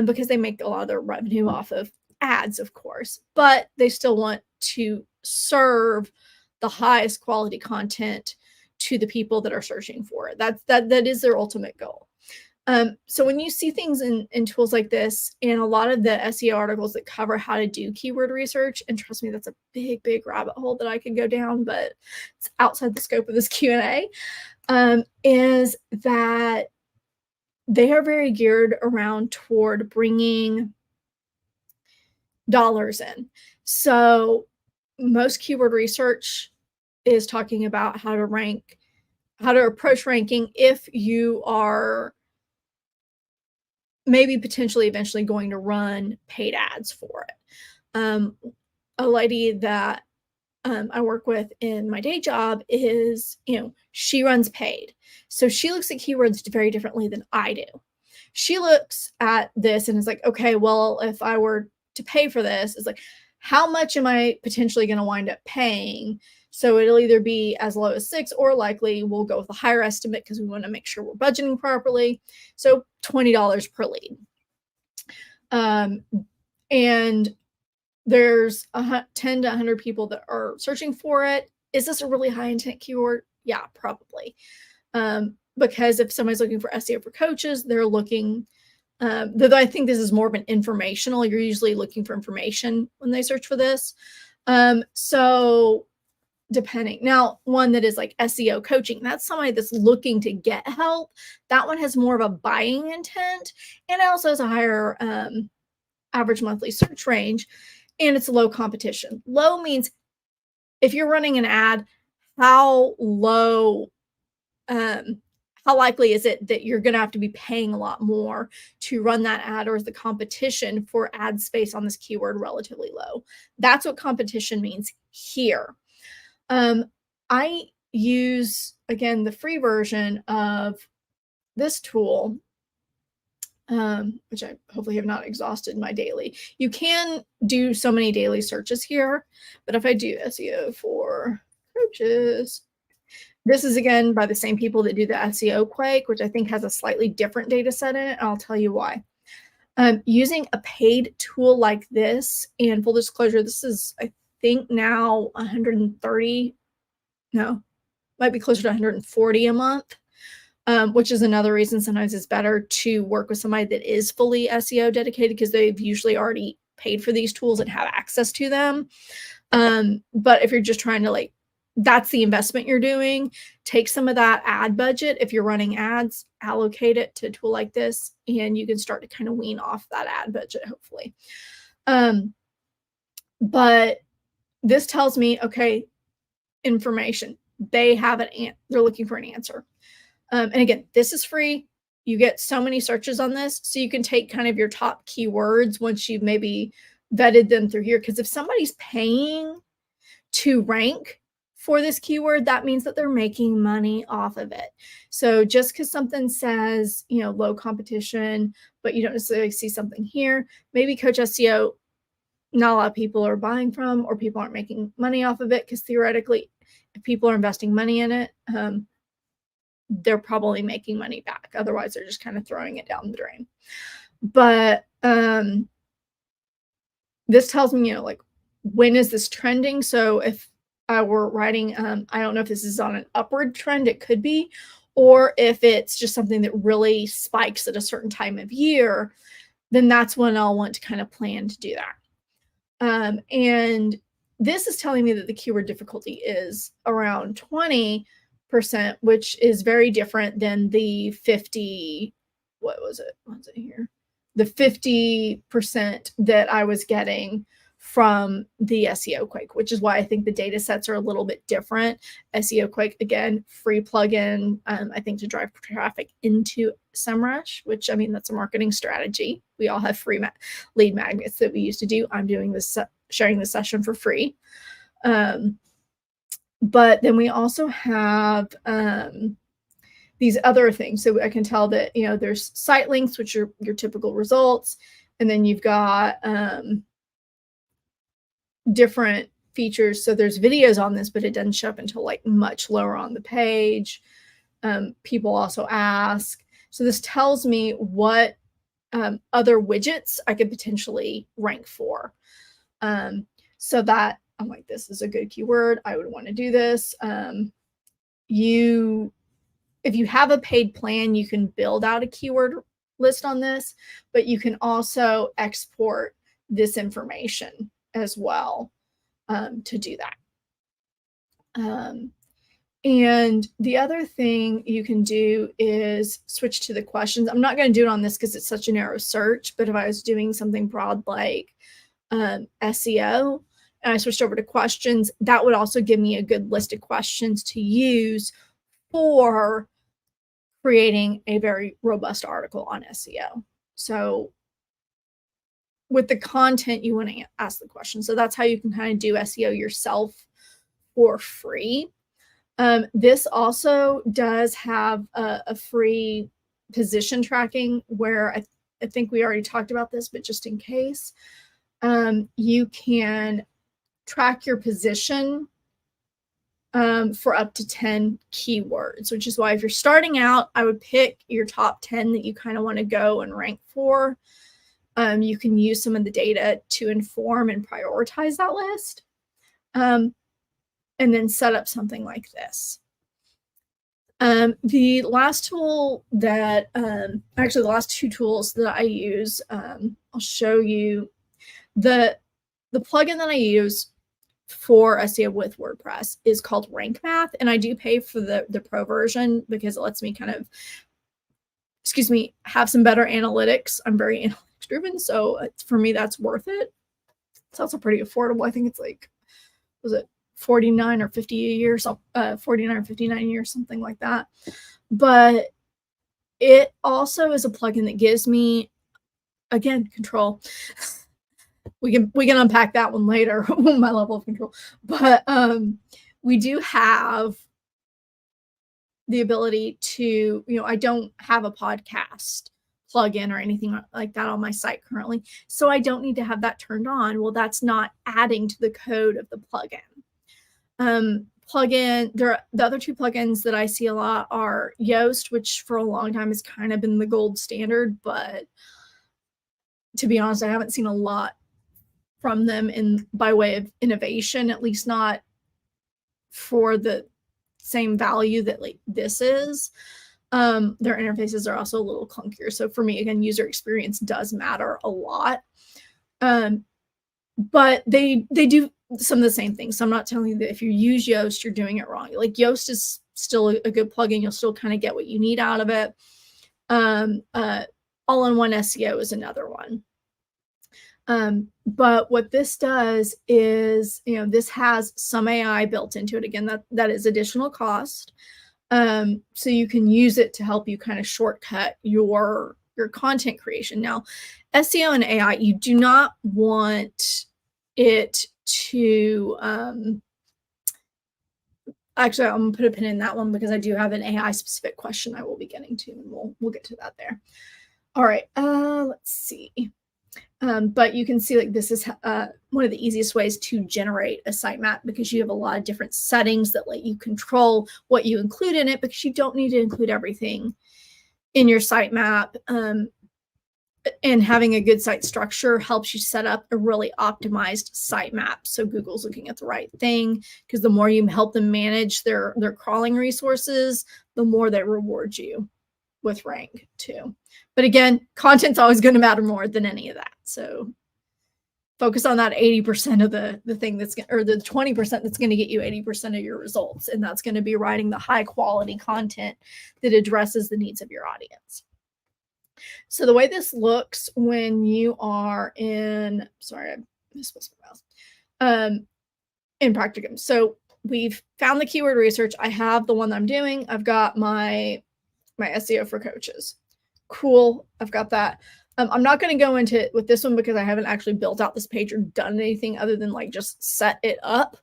because they make a lot of their revenue off of ads, of course, but they still want to serve the highest quality content to the people that are searching for it. That is their ultimate goal. So when you see things in tools like this, and a lot of the SEO articles that cover how to do keyword research, and trust me, that's a big rabbit hole that I could go down, but it's outside the scope of this Q&A, is that they are very geared around toward bringing dollars in. So most keyword research is talking about how to rank, how to approach ranking if you are maybe potentially eventually going to run paid ads for it. A lady that I work with in my day job is, she runs paid. So she looks at keywords very differently than I do. She looks at this and is like, okay, well, if I were to pay for this, it's like, how much am I potentially going to wind up paying So it'll either be as low as 6, or likely we'll go with a higher estimate because we want to make sure we're budgeting properly. So $20 per lead. And there's 10 to 100 people that are searching for it. Is this a really high intent keyword? Yeah, probably. Because if somebody's looking for SEO for coaches, they're looking, though I think this is more of an informational, you're usually looking for information when they search for this. So depending. Now, one that is like SEO coaching, that's somebody that's looking to get help. That one has more of a buying intent, and it also has a higher average monthly search range, and it's low competition. Low means if you're running an ad, how low, how likely is it that you're going to have to be paying a lot more to run that ad, or is the competition for ad space on this keyword relatively low? That's what competition means here. I use, again, the free version of this tool, which I hopefully have not exhausted my daily. You can do so many daily searches here, but if I do SEO for coaches, this is again by the same people that do the SEO Quake, which I think has a slightly different data set in it. And I'll tell you why. Using a paid tool like this, and full disclosure, this is, I think now 130, no, might be closer to 140 a month. Which is another reason sometimes it's better to work with somebody that is fully SEO dedicated, because they've usually already paid for these tools and have access to them. But if you're just trying to that's the investment you're doing, take some of that ad budget. If you're running ads, allocate it to a tool like this, and you can start to kind of wean off that ad budget, hopefully. But this tells me, okay, information. They're looking for an answer. And again, this is free. You get so many searches on this, so you can take kind of your top keywords once you've maybe vetted them through here. Because if somebody's paying to rank for this keyword, that means that they're making money off of it. So just because something says, low competition, but you don't necessarily see something here, maybe Coach SEO, not a lot of people are buying from, or people aren't making money off of it, because theoretically, if people are investing money in it, they're probably making money back. Otherwise, they're just kind of throwing it down the drain. But this tells me, when is this trending? So if I were writing, I don't know if this is on an upward trend, it could be, or if it's just something that really spikes at a certain time of year, then that's when I'll want to kind of plan to do that. And this is telling me that the keyword difficulty is around 20%, which is very different than the 50, what was it here? The 50% that I was getting from the SEO Quake, which is why I think the data sets are a little bit different. SEO Quake, again, free plugin, I think, to drive traffic into SEMrush, which, I mean, that's a marketing strategy. We all have free lead magnets that we used to do. I'm doing this, sharing this session for free. But then we also have these other things. So I can tell that, there's site links, which are your typical results. And then you've got different features. So there's videos on this, but it doesn't show up until much lower on the page. People also ask. So this tells me what other widgets I could potentially rank for. So that I'm like, this is a good keyword. I would want to do this. If you have a paid plan, you can build out a keyword list on this, but you can also export this information as well to do that. And the other thing you can do is switch to the questions. I'm not going to do it on this because it's such a narrow search, but if I was doing something broad like SEO, and I switched over to questions, that would also give me a good list of questions to use for creating a very robust article on SEO. So with the content, you want to ask the question. So that's how you can kind of do SEO yourself for free. This also does have a free position tracking, where I think we already talked about this, but just in case, you can track your position for up to 10 keywords, which is why if you're starting out, I would pick your top 10 that you kind of want to go and rank for. You can use some of the data to inform and prioritize that list, and then set up something like this. The last tool that, actually the last two tools that I use, I'll show you. The plugin that I use for SEO with WordPress is called Rank Math, and I do pay for the pro version because it lets me kind of, have some better analytics. I'm very analytics driven, so for me that's worth it. It's also pretty affordable. I think it's like, was it 49 or 50 a year, so 49 or 59 a year, something like that. But it also is a plugin that gives me, again, control. We can unpack that one later, my level of control. But we do have the ability to, I don't have a podcast plugin or anything like that on my site currently, so I don't need to have that turned on. Well, that's not adding to the code of the plugin. The other two plugins that I see a lot are Yoast, which for a long time has kind of been the gold standard, but to be honest, I haven't seen a lot from them by way of innovation, at least not for the same value that like this is. Their interfaces are also a little clunkier. So for me, again, user experience does matter a lot. But they do some of the same things. So I'm not telling you that if you use Yoast, you're doing it wrong. Like Yoast is still a good plugin. You'll still kind of get what you need out of it. All-in-one SEO is another one. But what this does is, this has some AI built into it. Again, that is additional cost. So you can use it to help you kind of shortcut your content creation. Now, SEO and AI, you do not want it to, actually, I'm gonna put a pin in that one because I do have an AI specific question I will be getting to, and we'll get to that there. All right, let's see. But you can see like this is one of the easiest ways to generate a sitemap, because you have a lot of different settings that let you control what you include in it, because you don't need to include everything in your sitemap. And having a good site structure helps you set up a really optimized sitemap, so Google's looking at the right thing, because the more you help them manage their crawling resources, the more they reward you with rank too. But again, content's always going to matter more than any of that. So focus on that 80% of the thing that's, or the 20% that's going to get you 80% of your results. And that's going to be writing the high quality content that addresses the needs of your audience. So the way this looks when you are in, sorry, I misspelled my mouse, in Practicum. So we've found the keyword research. I have the one that I'm doing. I've got my SEO for coaches. Cool. I've got that. I'm not going to go into it with this one because I haven't actually built out this page or done anything other than like just set it up.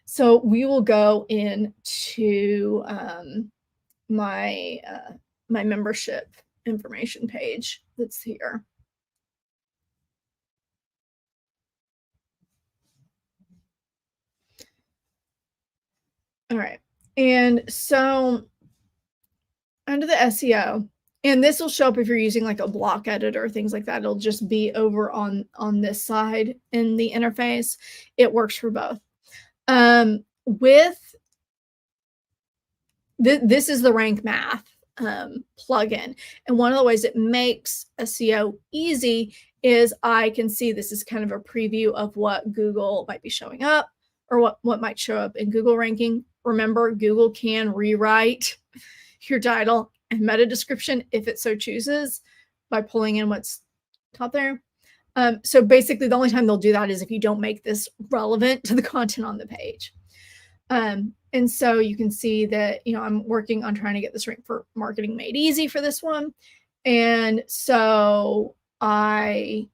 So we will go into my membership information page that's here. All right. And so under the SEO, and this will show up if you're using like a block editor, things like that. It'll just be over on this side in the interface. It works for both. With this is the Rank Math plugin. And one of the ways it makes SEO easy is I can see this is kind of a preview of what Google might be showing up, or what might show up in Google ranking. Remember, Google can rewrite your title and meta description if it so chooses by pulling in what's taught there. So basically the only time they'll do that is if you don't make this relevant to the content on the page. And so you can see that, I'm working on trying to get this ranked for Marketing Made Easy for this one. And so I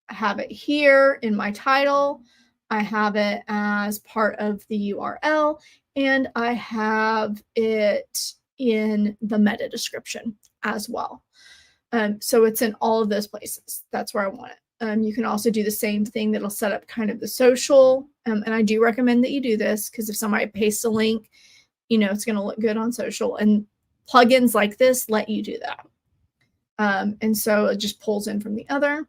have it here in my title. I have it as part of the URL, and I have it in the meta description as well. So it's in all of those places. That's where I want it. You can also do the same thing that'll set up kind of the social And I do recommend that you do this because if somebody pastes a link, it's going to look good on social. And plugins like this let you do that. And so it just pulls in from the other.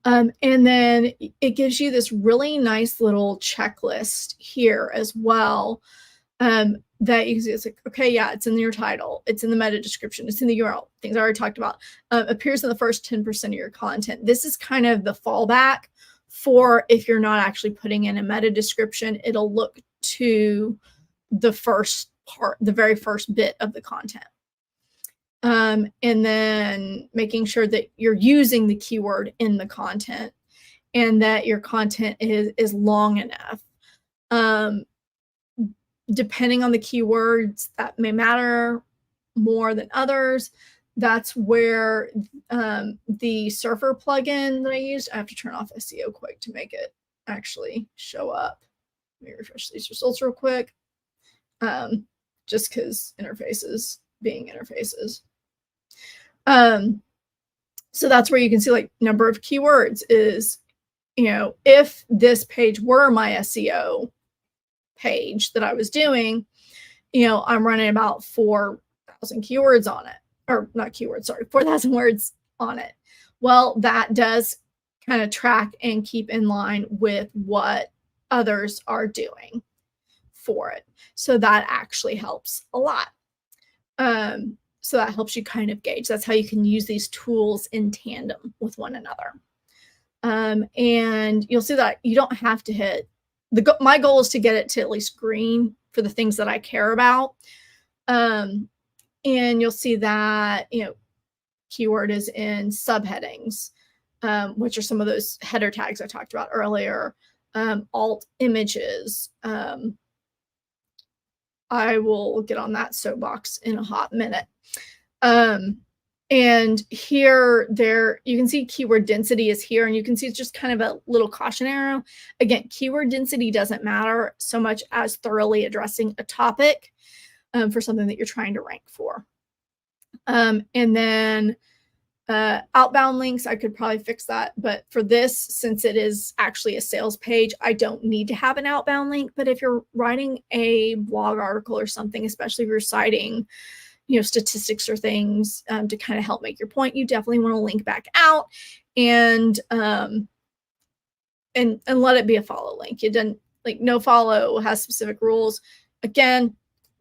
And then it gives you this really nice little checklist here as well. That you can see. It's like, okay, yeah, it's in your title, it's in the meta description, it's in the URL, things I already talked about, appears in the first 10% of your content. This is kind of the fallback for if you're not actually putting in a meta description, it'll look to the first part, the very first bit of the content. And then making sure that you're using the keyword in the content and that your content is long enough. Depending on the keywords that may matter more than others, that's where the Surfer plugin that I used, I have to turn off SEO quick to make it actually show up. Let me refresh these results real quick. Just because interfaces being interfaces. So that's where you can see like number of keywords is, if this page were my SEO page that I was doing, I'm running about 4,000 keywords on it, or not keywords, sorry, 4,000 words on it. Well, that does kind of track and keep in line with what others are doing for it. So that actually helps a lot. So that helps you kind of gauge. That's how you can use these tools in tandem with one another. And you'll see that you don't have to hit my goal is to get it to at least green for the things that I care about. And you'll see that, keyword is in subheadings, which are some of those header tags I talked about earlier, alt images. I will get on that soapbox in a hot minute. And here, you can see keyword density is here, and you can see it's just kind of a little caution arrow. Again, keyword density doesn't matter so much as thoroughly addressing a topic for something that you're trying to rank for. And then outbound links, I could probably fix that. But for this, since it is actually a sales page, I don't need to have an outbound link. But if you're writing a blog article or something, especially if you're citing statistics or things to kind of help make your point, you definitely want to link back out and let it be a follow link. You didn't like no follow has specific rules. Again,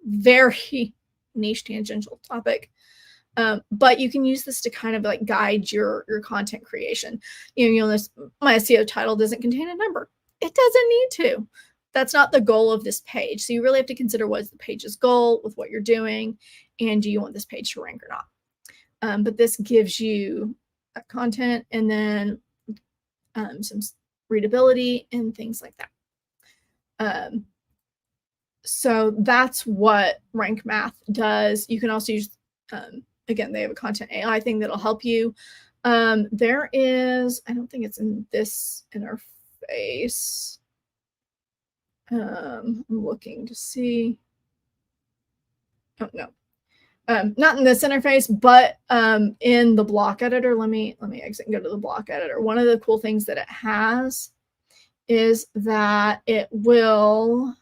very niche tangential topic. But you can use this to kind of like guide your content creation. You'll notice my SEO title doesn't contain a number. It doesn't need to. That's not the goal of this page. So you really have to consider what is the page's goal with what you're doing, and do you want this page to rank or not? But this gives you that content and then some readability and things like that. So that's what Rank Math does. You can also use, again, they have a content AI thing that'll help you. There is, I don't think it's in this interface. I'm looking to see. Oh, no. Not in this interface, but in the block editor. Let me exit and go to the block editor. One of the cool things that it has is that it will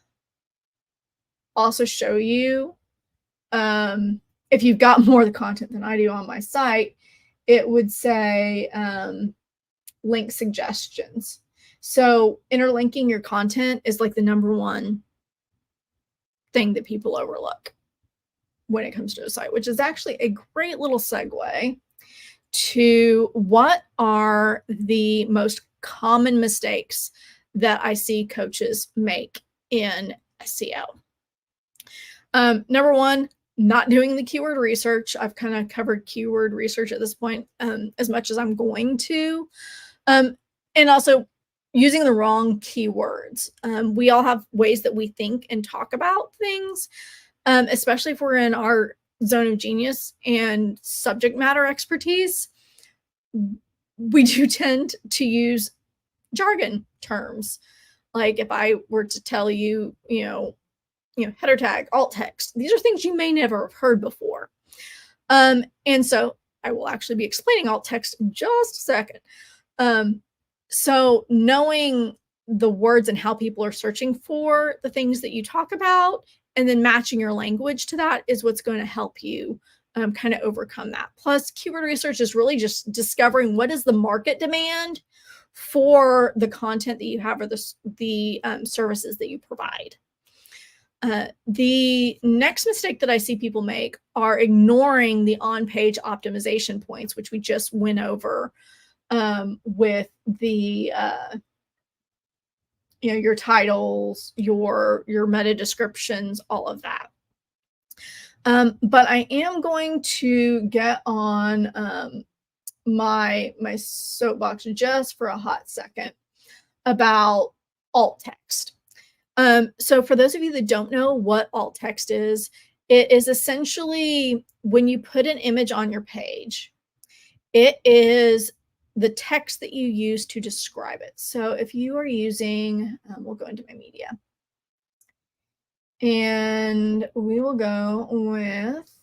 also show you, if you've got more of the content than I do on my site, it would say link suggestions. So interlinking your content is like the #1 thing that people overlook when it comes to a site, which is actually a great little segue to what are the most common mistakes that I see coaches make in SEO. #1, not doing the keyword research. I've kind of covered keyword research at this point as much as I'm going to. And also using the wrong keywords. We all have ways that we think and talk about things, especially if we're in our zone of genius and subject matter expertise. We do tend to use jargon terms. Like if I were to tell you, header tag, alt text, these are things you may never have heard before. And so I will actually be explaining alt text in just a second. So knowing the words and how people are searching for the things that you talk about, and then matching your language to that is what's going to help you kind of overcome that. Plus, keyword research is really just discovering what is the market demand for the content that you have or the services that you provide. The next mistake that I see people make are ignoring the on-page optimization points, which we just went over with the your titles, your meta descriptions, all of that. But I am going to get on my soapbox just for a hot second about alt text. So for those of you that don't know what alt text is, it is essentially when you put an image on your page, it is the text that you use to describe it. So if you are using, we'll go into my media, and we will go with,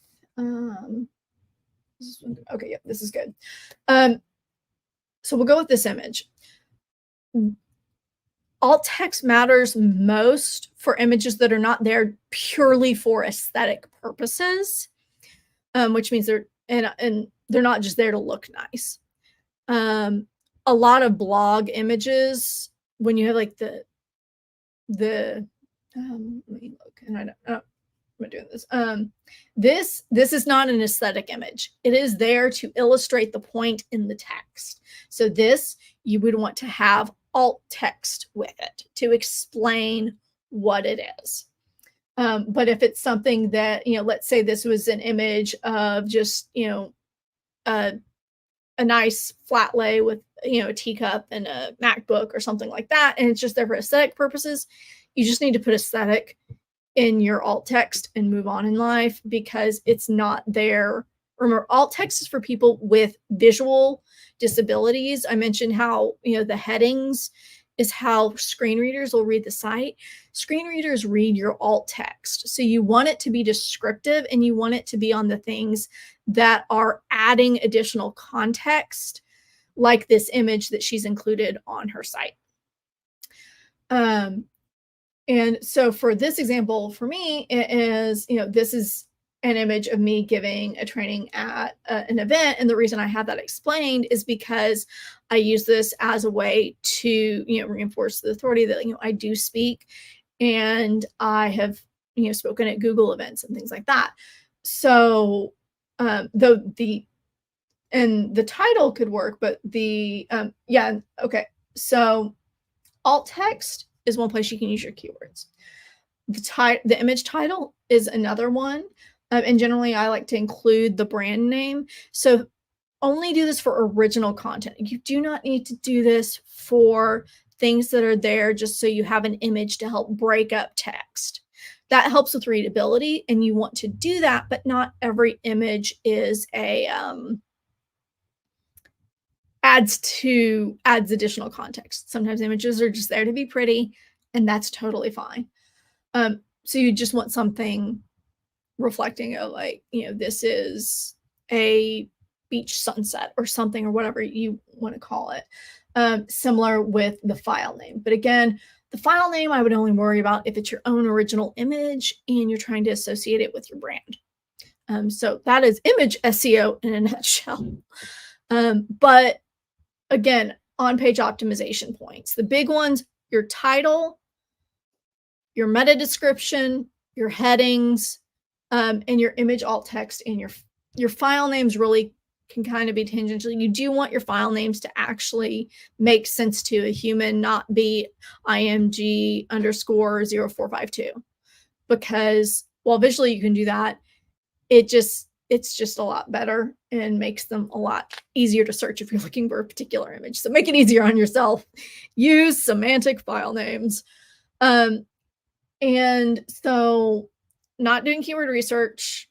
okay, yep, this is good. So we'll go with this image. Alt text matters most for images that are not there purely for aesthetic purposes, which means they're not just there to look nice. A lot of blog images, when you have like let me look, and I don't know. I'm doing this. This is not an aesthetic image. It is there to illustrate the point in the text. So this, you would want to have alt text with it to explain what it is. But if it's something that, let's say this was an image of just, a nice flat lay with, a teacup and a MacBook or something like that, and it's just there for aesthetic purposes, you just need to put aesthetic in your alt text and move on in life, because it's not there. Remember, alt text is for people with visual disabilities. I mentioned how, the headings is how screen readers will read the site. Screen readers read your alt text. So you want it to be descriptive, and you want it to be on the things that are adding additional context, like this image that she's included on her site. And so for this example, for me, it is, this is an image of me giving a training at an event. And the reason I have that explained is because I use this as a way to, reinforce the authority that, I do speak, and I have, spoken at Google events and things like that. So the title could work, but yeah, okay. So alt text is one place you can use your keywords. The image title is another one. And generally, I like to include the brand name. So only do this for original content. You do not need to do this for things that are there just so you have an image to help break up text. That helps with readability, and you want to do that, but not every image is adds additional context. Sometimes images are just there to be pretty, and that's totally fine. So you just want something reflecting like, this is a beach sunset or something, or whatever you want to call it. Similar with the file name. But again, the file name I would only worry about if it's your own original image and you're trying to associate it with your brand. So that is image SEO in a nutshell. But again, on-page optimization points. The big ones: your title, your meta description, your headings, and your image alt text, and your file names really can kind of be tangential. You do want your file names to actually make sense to a human, not be img _ 0452, because while visually you can do that, it's just a lot better and makes them a lot easier to search if you're looking for a particular image. So make it easier on yourself. Use semantic file names. And so not doing keyword research,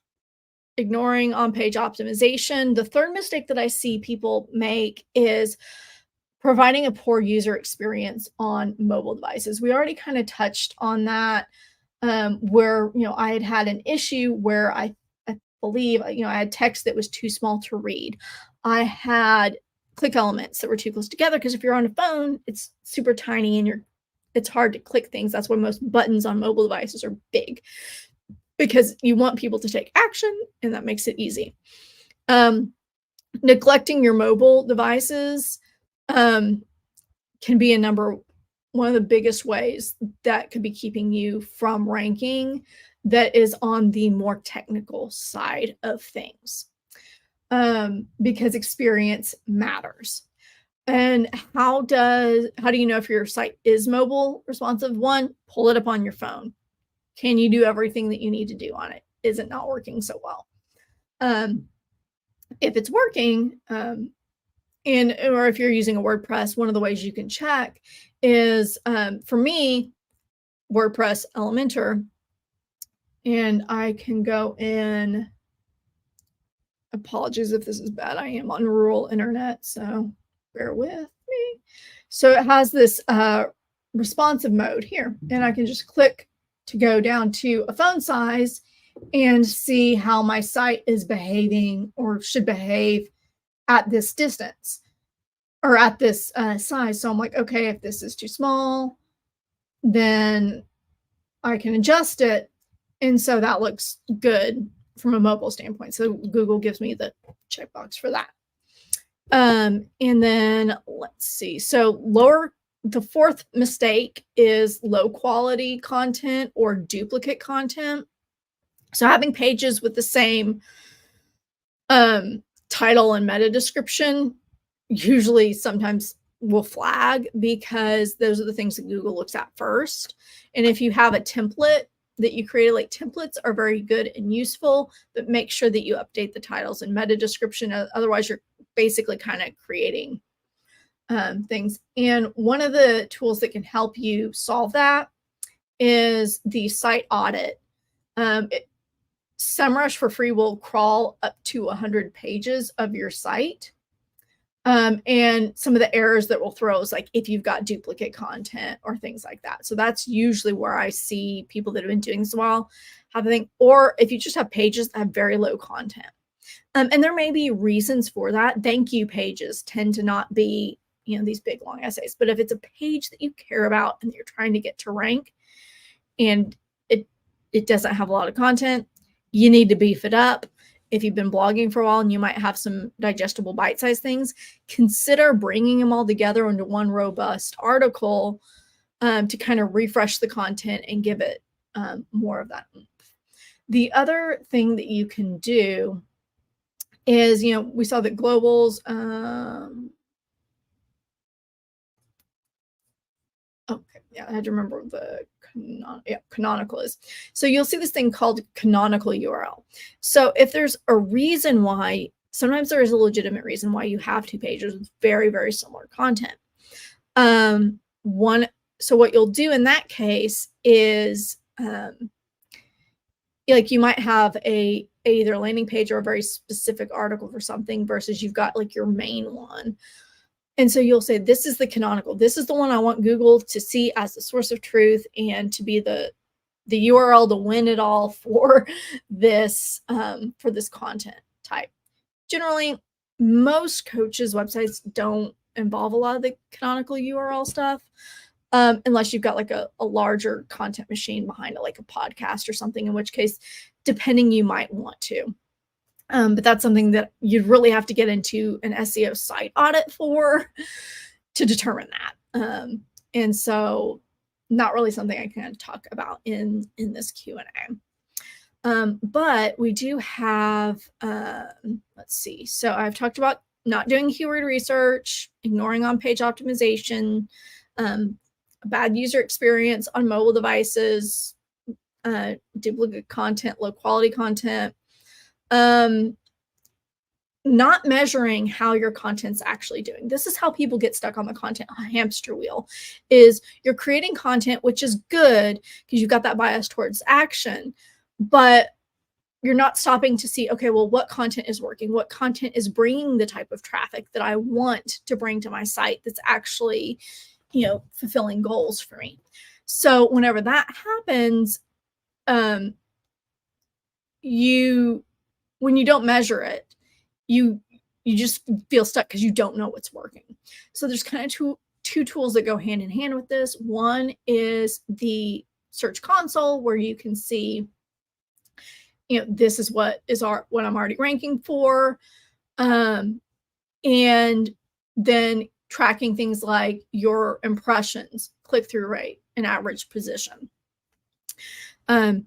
ignoring on-page optimization. The third mistake that I see people make is providing a poor user experience on mobile devices. We already kind of touched on that, where, I had an issue where I believe, I had text that was too small to read. I had click elements that were too close together, because if you're on a phone, it's super tiny and you're it's hard to click things. That's why most buttons on mobile devices are big, because you want people to take action, and that makes it easy. Neglecting your mobile devices can be one of the biggest ways that could be keeping you from ranking that is on the more technical side of things, because experience matters. And how do you know if your site is mobile responsive? One, pull it up on your phone. Can you do everything that you need to do on it? Is it not working so well? If it's working, or if you're using a WordPress, one of the ways you can check is, for me, WordPress Elementor, and I can go in. Apologies if this is bad. I am on rural internet, so bear with me. So it has this responsive mode here, and I can just click to go down to a phone size and see how my site is behaving or should behave at this distance or at this size. So I'm like, okay, if this is too small, then I can adjust it. And so that looks good from a mobile standpoint. So Google gives me the checkbox for that. And then let's see. So the fourth mistake is low quality content or duplicate content. So having pages with the same title and meta description usually sometimes will flag, because those are the things that Google looks at first. And if you have a template that you created, like, templates are very good and useful, but make sure that you update the titles and meta description. Otherwise, you're basically kind of creating things. And one of the tools that can help you solve that is the site audit. SEMrush for free will crawl up to 100 pages of your site. And some of the errors that will throw is like if you've got duplicate content or things like that. So that's usually where I see people that have been doing this a while have a thing, or if you just have pages that have very low content. And there may be reasons for that. Thank you pages tend to not be, these big long essays, but if it's a page that you care about and you're trying to get to rank and it doesn't have a lot of content, you need to beef it up. If you've been blogging for a while and you might have some digestible bite-sized things, consider bringing them all together into one robust article to kind of refresh the content and give it more of that oomph. The other thing that you can do is, we saw that globals, okay, yeah, I had to remember the canonical is. So you'll see this thing called canonical URL. So if there's a reason why, sometimes there is a legitimate reason why you have two pages with very, very similar content. So what you'll do in that case is, like, you might have either a landing page or a very specific article for something versus you've got like your main one. And so you'll say, this is the canonical. This is the one I want Google to see as the source of truth and to be the URL to win it all for this content type. Generally, most coaches' websites don't involve a lot of the canonical URL stuff, unless you've got like a larger content machine behind it, like a podcast or something, in which case, depending, you might want to. But that's something that you'd really have to get into an SEO site audit to determine that. And so not really something I can talk about in this Q&A. But we do have, let's see. So I've talked about not doing keyword research, ignoring on-page optimization, bad user experience on mobile devices, duplicate content, low quality content, not measuring how your content's actually doing. This is how people get stuck on the content hamster wheel, is you're creating content, which is good because you've got that bias towards action, but you're not stopping to see, okay, well, what content is working? What content is bringing the type of traffic that I want to bring to my site that's actually, fulfilling goals for me? So whenever that happens, when you don't measure it, you just feel stuck because you don't know what's working. So there's kind of two two tools that go hand in hand with this. One is the Search Console, where you can see, this is what I'm already ranking for. And then tracking things like your impressions, click-through rate, and average position. And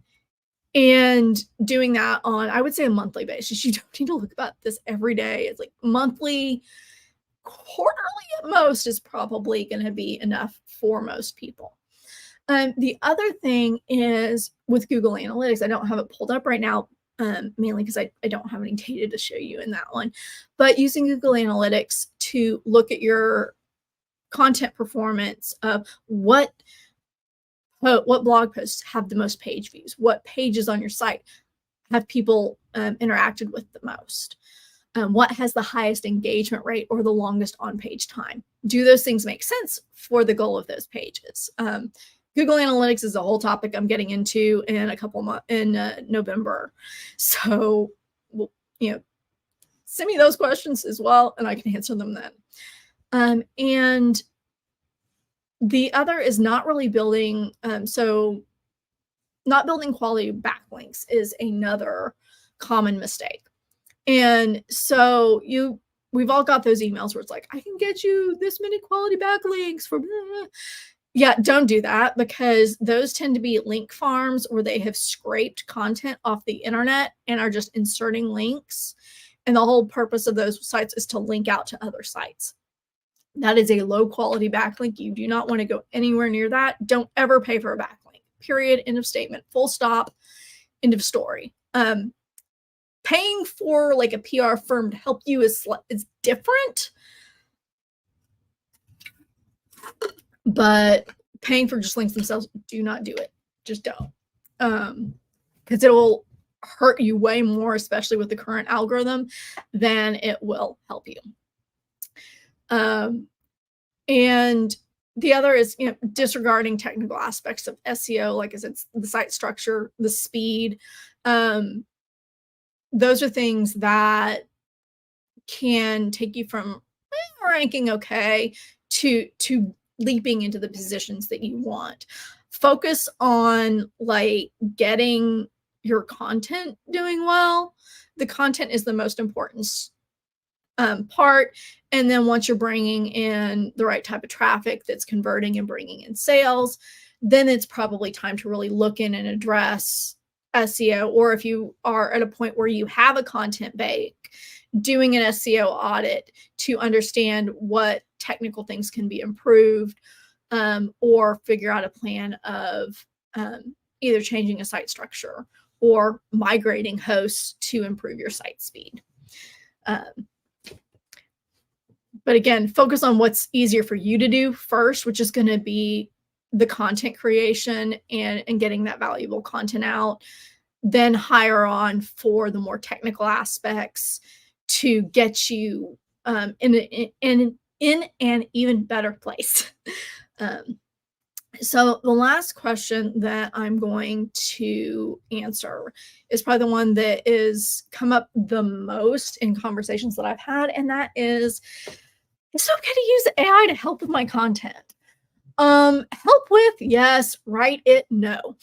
doing that on, I would say, a monthly basis. You don't need to look about this every day. It's like monthly, quarterly at most is probably going to be enough for most people. The other thing is with Google Analytics, I don't have it pulled up right now, mainly because I don't have any data to show you in that one, but using Google Analytics to look at your content performance of what blog posts have the most page views, what pages on your site have people interacted with the most, what has the highest engagement rate or the longest on-page time. Do those things make sense for the goal of those pages? Google Analytics is a whole topic I'm getting into in a couple months in November. So, send me those questions as well, and I can answer them then. And the other is not really building. So, not building quality backlinks is another common mistake. And so we've all got those emails where it's like, I can get you this many quality backlinks for blah, blah. Yeah, don't do that, because those tend to be link farms where they have scraped content off the internet and are just inserting links. And the whole purpose of those sites is to link out to other sites. That is a low quality backlink. You do not want to go anywhere near that. Don't ever pay for a backlink. Period. End of statement. Full stop. End of story. Paying for like a PR firm to help you is different. But paying for just links themselves, do not do it. Just don't. Because it will hurt you way more, especially with the current algorithm, than it will help you. And the other is, disregarding technical aspects of SEO, like I said, the site structure, the speed. Those are things that can take you from ranking okay to leaping into the positions that you want. Focus on like getting your content doing well. The content is the most important part. And then once you're bringing in the right type of traffic that's converting and bringing in sales, then it's probably time to really look in and address SEO. Or if you are at a point where you have a content bank, doing an SEO audit to understand what technical things can be improved, or figure out a plan of either changing a site structure or migrating hosts to improve your site speed. But again, focus on what's easier for you to do first, which is going to be the content creation and getting that valuable content out. Then hire on for the more technical aspects to get you in an even better place. So the last question that I'm going to answer is probably the one that is come up the most in conversations that I've had, and that is, it's okay to use AI to help with my content. Help with, yes. Write it, no.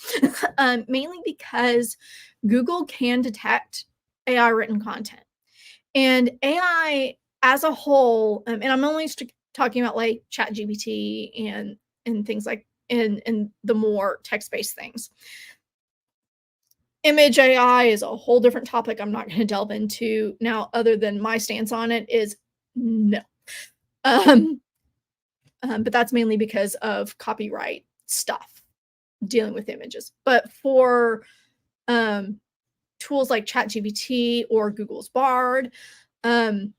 Mainly because Google can detect AI written content. And AI as a whole, and I'm only talking about like ChatGPT and things like and the more text-based things. Image AI is a whole different topic I'm not going to delve into now, other than my stance on it is no. But that's mainly because of copyright stuff dealing with images. But for tools like ChatGPT or Google's Bard, I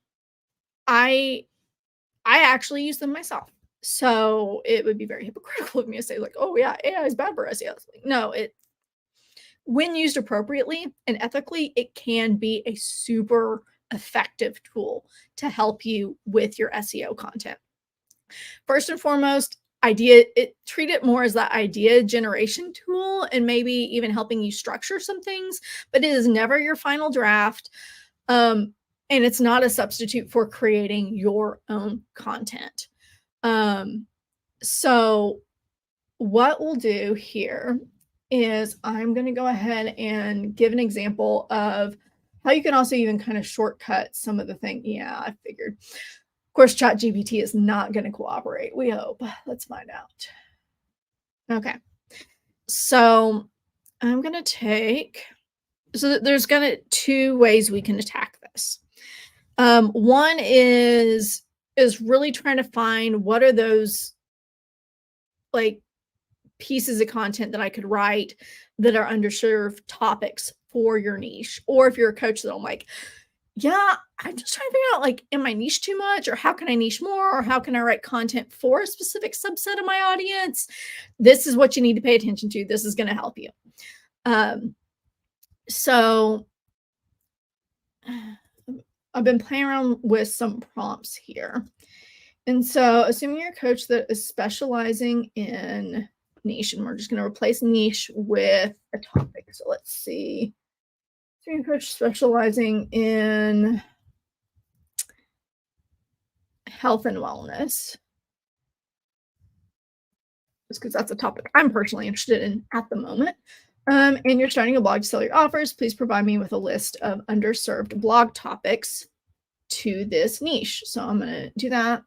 actually use them myself. So it would be very hypocritical of me to say like, oh yeah, AI is bad for SEO. Like, no, when used appropriately and ethically, it can be a super effective tool to help you with your SEO content. First and foremost, treat it more as that idea generation tool and maybe even helping you structure some things, but it is never your final draft. And it's not a substitute for creating your own content. So what we'll do here is I'm going to go ahead and give an example of how you can also even kind of shortcut some of the thing. Yeah, I figured. Of course, ChatGPT is not going to cooperate. We hope. Let's find out. Okay. So I'm going to take, so there's going to two ways we can attack this. One is really trying to find what are those like pieces of content that I could write that are underserved topics for your niche. Or if you're a coach that I'm like, yeah, I'm just trying to figure out like, am I niche too much? Or how can I niche more? Or how can I write content for a specific subset of my audience? This is what you need to pay attention to. This is going to help you. So I've been playing around with some prompts here. And so assuming you're a coach that is specializing in niche, and we're just going to replace niche with a topic. So let's see. Assuming you're a coach specializing in health and wellness, just because that's a topic I'm personally interested in at the moment. And you're starting a blog to sell your offers, please provide me with a list of underserved blog topics to this niche. So I'm going to do that.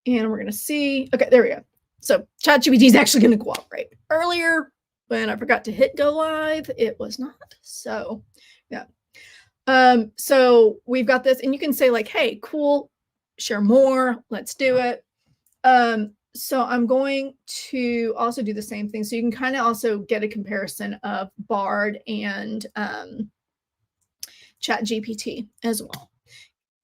And we're going to see. Okay, there we go. So ChatGPT is actually going to cooperate. Earlier, when I forgot to hit go live, it was not. So yeah. So we've got this, and you can say like, hey, cool, share more. Let's do it. So I'm going to also do the same thing. So you can kind of also get a comparison of Bard and ChatGPT as well.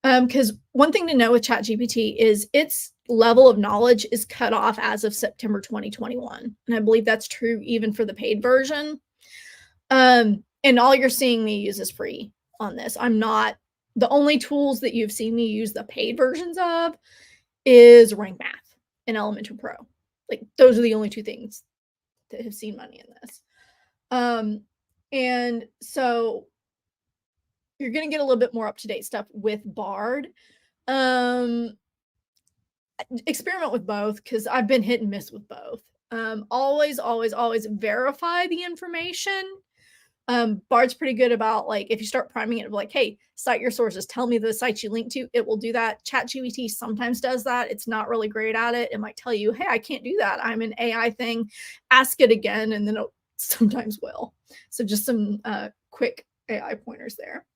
Because one thing to know with ChatGPT is its level of knowledge is cut off as of September 2021. And I believe that's true even for the paid version. And all you're seeing me use is free on this. I'm not, the only tools that you've seen me use the paid versions of is Rank Math and Elementor Pro. Like those are the only two things that have seen money in this. And so you're going to get a little bit more up-to-date stuff with Bard. Experiment with both because I've been hit and miss with both. Always verify the information. Bard's pretty good about like, if you start priming it, like, hey, cite your sources, tell me the sites you link to, it will do that. ChatGPT sometimes does that. It's not really great at it. It might tell you, hey, I can't do that. I'm an AI thing. Ask it again, and then it sometimes will. So just some quick AI pointers there.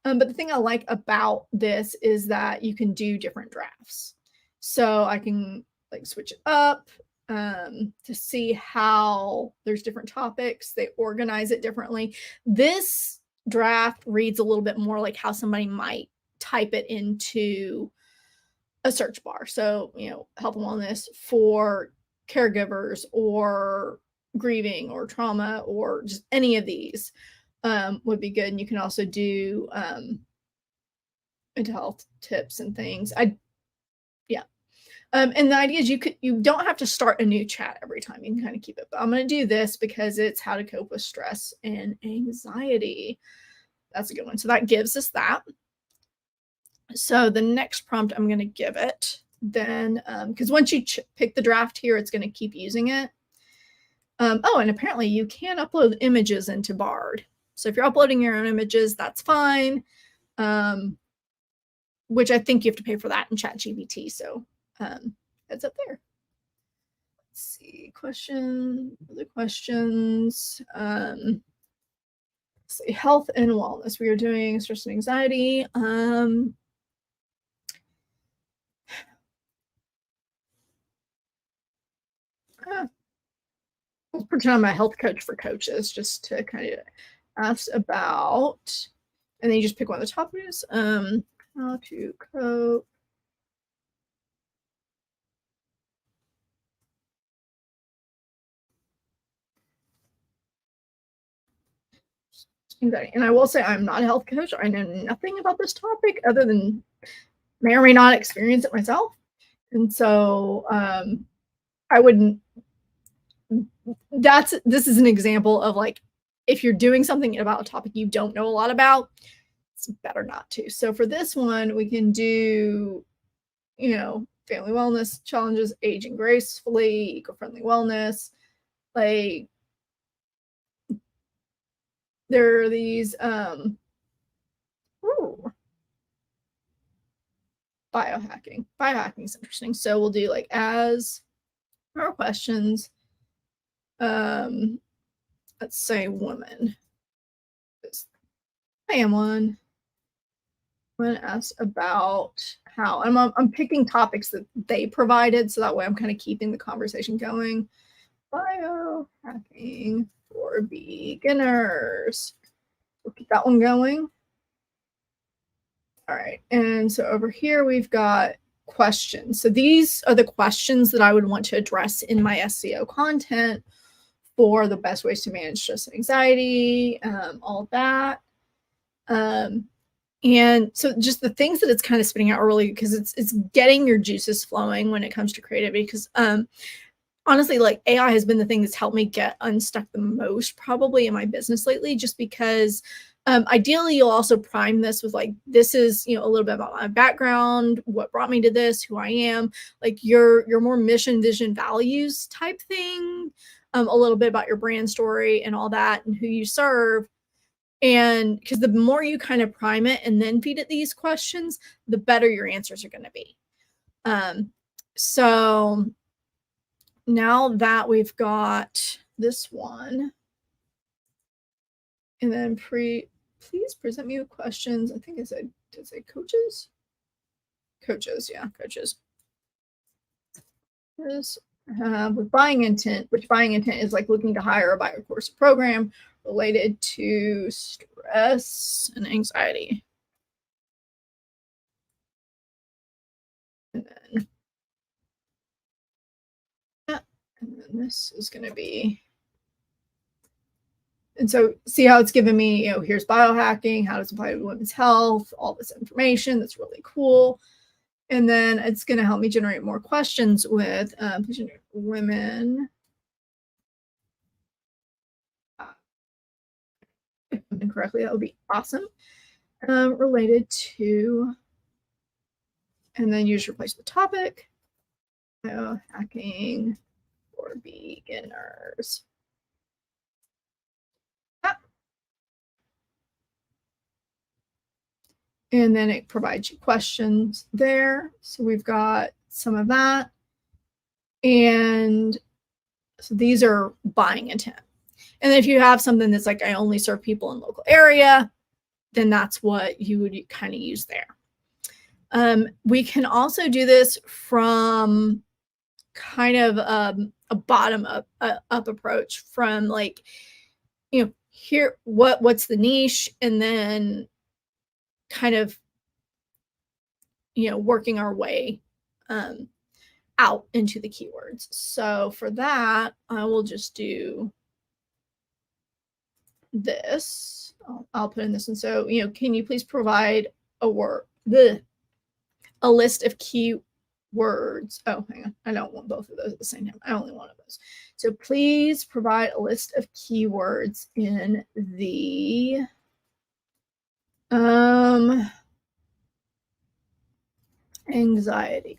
But the thing I like about this is that you can do different drafts. So I can like switch it up to see how there's different topics. They organize it differently. This draft reads a little bit more like how somebody might type it into a search bar. So, you know, health and wellness for caregivers or grieving or trauma or just any of these would be good. And you can also do mental health tips and things. And the idea is you don't have to start a new chat every time. You can kind of keep it. But I'm going to do this because it's how to cope with stress and anxiety. That's a good one. So that gives us that. So the next prompt I'm going to give it then, because once you pick the draft here, it's going to keep using it. Oh, and apparently you can upload images into Bard. So if you're uploading your own images, that's fine. Which I think you have to pay for that in ChatGPT. So heads up there. Let's see, other questions. Let's see, health and wellness. We are doing stress and anxiety. Let's pretend I'm a health coach for coaches, just to kind of ask about, and then you just pick one of the topics. How to cope. And I will say I'm not a health coach. I know nothing about this topic other than may or may not experience it myself. And so I wouldn't, this is an example of like, if you're doing something about a topic you don't know a lot about, it's better not to. So for this one, we can do, you know, family wellness challenges, aging gracefully, eco-friendly wellness. Like, there are these biohacking. Biohacking is interesting. So we'll do like as our questions. Let's say woman. I am one. When asked about how I'm picking topics that they provided, so that way I'm kind of keeping the conversation going. Biohacking for beginners. We'll keep that one going. All right, and so over here we've got questions. So these are the questions that I would want to address in my SEO content for the best ways to manage stress and anxiety, all of that. And so just the things that it's kind of spitting out early, because it's getting your juices flowing when it comes to creativity. Because honestly, like AI has been the thing that's helped me get unstuck the most probably in my business lately, just because ideally you'll also prime this with like, this is, you know, a little bit about my background, what brought me to this, who I am, like your more mission, vision, values type thing, a little bit about your brand story and all that and who you serve. And because the more you kind of prime it and then feed it these questions, the better your answers are going to be. So now that we've got this one, and then please present me with questions. I think I said, did I say coaches? Coaches, yeah, coaches. This with buying intent, which buying intent is like looking to hire or buy a course or program related to stress and anxiety. And then, yeah, and then this is going to be, and so see how it's given me, you know, here's biohacking, how does it apply to women's health, all this information. That's really cool. And then it's going to help me generate more questions with women. If I'm incorrectly, that would be awesome. Related to, and then you just replace the topic, biohacking for beginners. And then it provides you questions there. So we've got some of that. And so these are buying intent. And if you have something that's like, I only serve people in local area, then that's what you would kind of use there. We can also do this from kind of a bottom up approach, from like, you know, here, what's the niche, and then kind of, you know, working our way out into the keywords. So for that, I will just do this. I'll put in this one. So, you know, can you please provide a list of keywords? Oh, hang on. I don't want both of those at the same time. I only want one of those. So please provide a list of keywords in the anxiety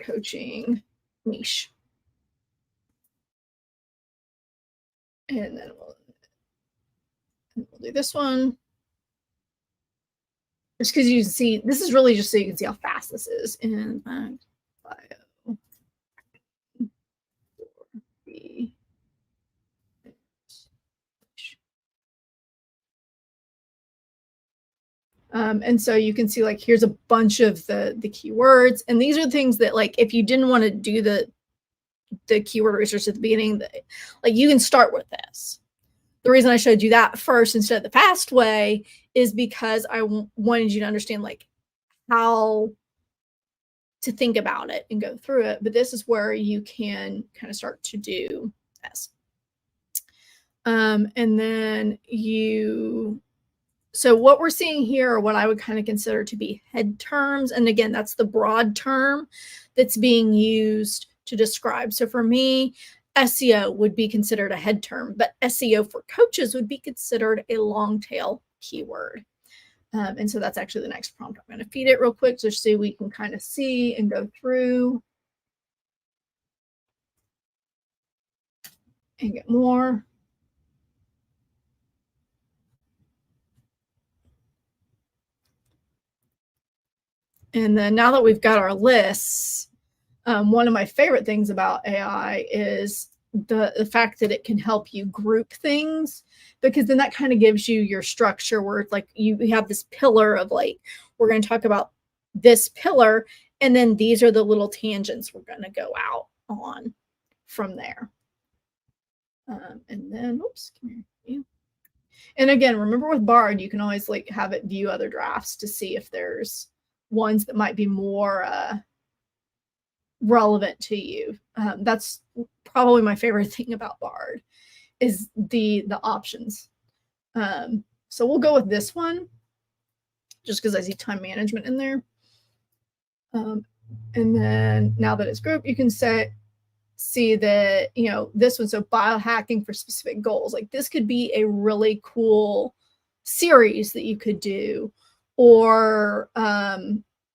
coaching niche. And then we'll do this one. Just because you can see, this is really just so you can see how fast this is. And bio and so you can see like, here's a bunch of the keywords. And these are things that like, if you didn't want to do the keyword research at the beginning, like you can start with this. The reason I showed you that first instead of the fast way is because I wanted you to understand like how to think about it and go through it. But this is where you can kind of start to do this. And then so what we're seeing here are what I would kind of consider to be head terms. And again, that's the broad term that's being used to describe. So for me, SEO would be considered a head term, but SEO for coaches would be considered a long tail keyword. And so that's actually the next prompt. I'm going to feed it real quick just so we can kind of see and go through and get more. And then now that we've got our lists, one of my favorite things about AI is the fact that it can help you group things, because then that kind of gives you your structure where it's like you have this pillar of like, we're going to talk about this pillar, and then these are the little tangents we're going to go out on from there. And then, oops, come here. And again, remember with Bard, you can always like have it view other drafts to see if there's ones that might be more relevant to you. That's probably my favorite thing about Bard is the options. So we'll go with this one just because I see time management in there. And then now that it's grouped, you can see that, you know, this one, so biohacking for specific goals. Like this could be a really cool series that you could do, or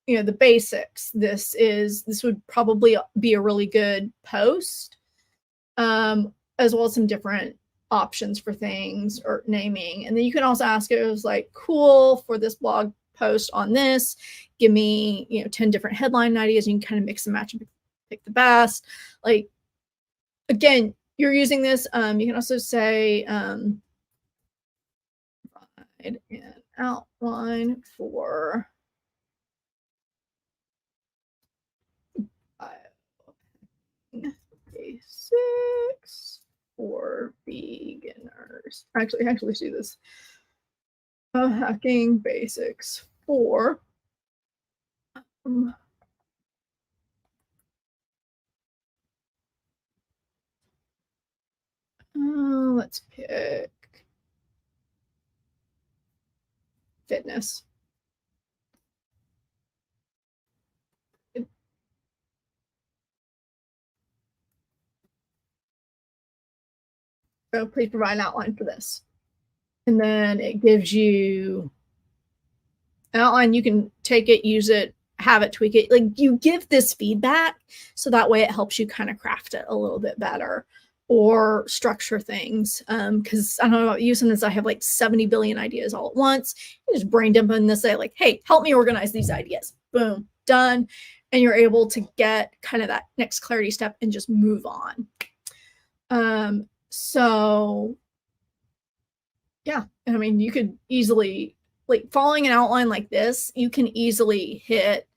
you know, the basics. This would probably be a really good post, as well as some different options for things or naming. And then you can also ask it, was like, cool, for this blog post on this, give me, you know, 10 different headline ideas, and you can kind of mix and match and pick the best. Like, again, you're using this. You can also say provide an outline for basics for beginners. Actually do this. Hacking basics for let's pick fitness. So please provide an outline for this. And then it gives you an outline. You can take it, use it, have it, tweak it. Like you give this feedback so that way it helps you kind of craft it a little bit better or structure things. Because I don't know about you, sometimes I have like 70 billion ideas all at once. You just brain dump in this, say like, hey, help me organize these ideas. Boom, done. And you're able to get kind of that next clarity step and just move on. So yeah, I mean, you could easily, like following an outline like this, you can easily hit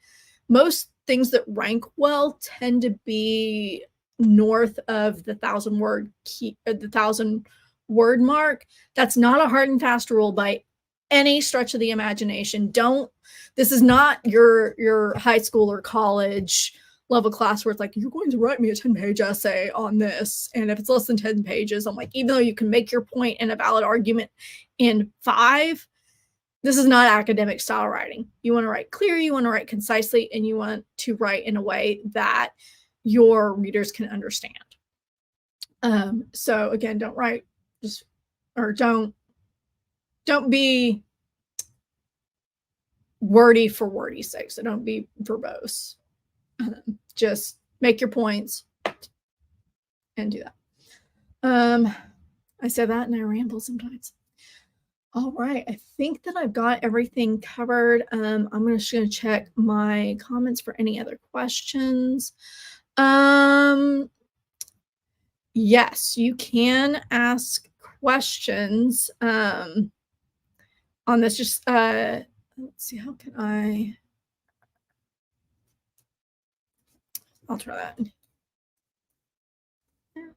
most things that rank well tend to be north of the 1,000 word mark. That's not a hard and fast rule by any stretch of the imagination. This is not your high school or college level class where it's like, you're going to write me a 10-page essay on this. And if it's less than 10 pages, I'm like, even though you can make your point and a valid argument in 5, this is not academic style writing. You want to write clear, you want to write concisely, and you want to write in a way that your readers can understand. So again, don't write just, or don't be wordy for wordy's sake. So don't be verbose. Just make your points and do that. I say that and I ramble sometimes. All right, I think that I've got everything covered. I'm just going to check my comments for any other questions. Yes, you can ask questions on this. Just let's see, how can I'll try that. Yeah,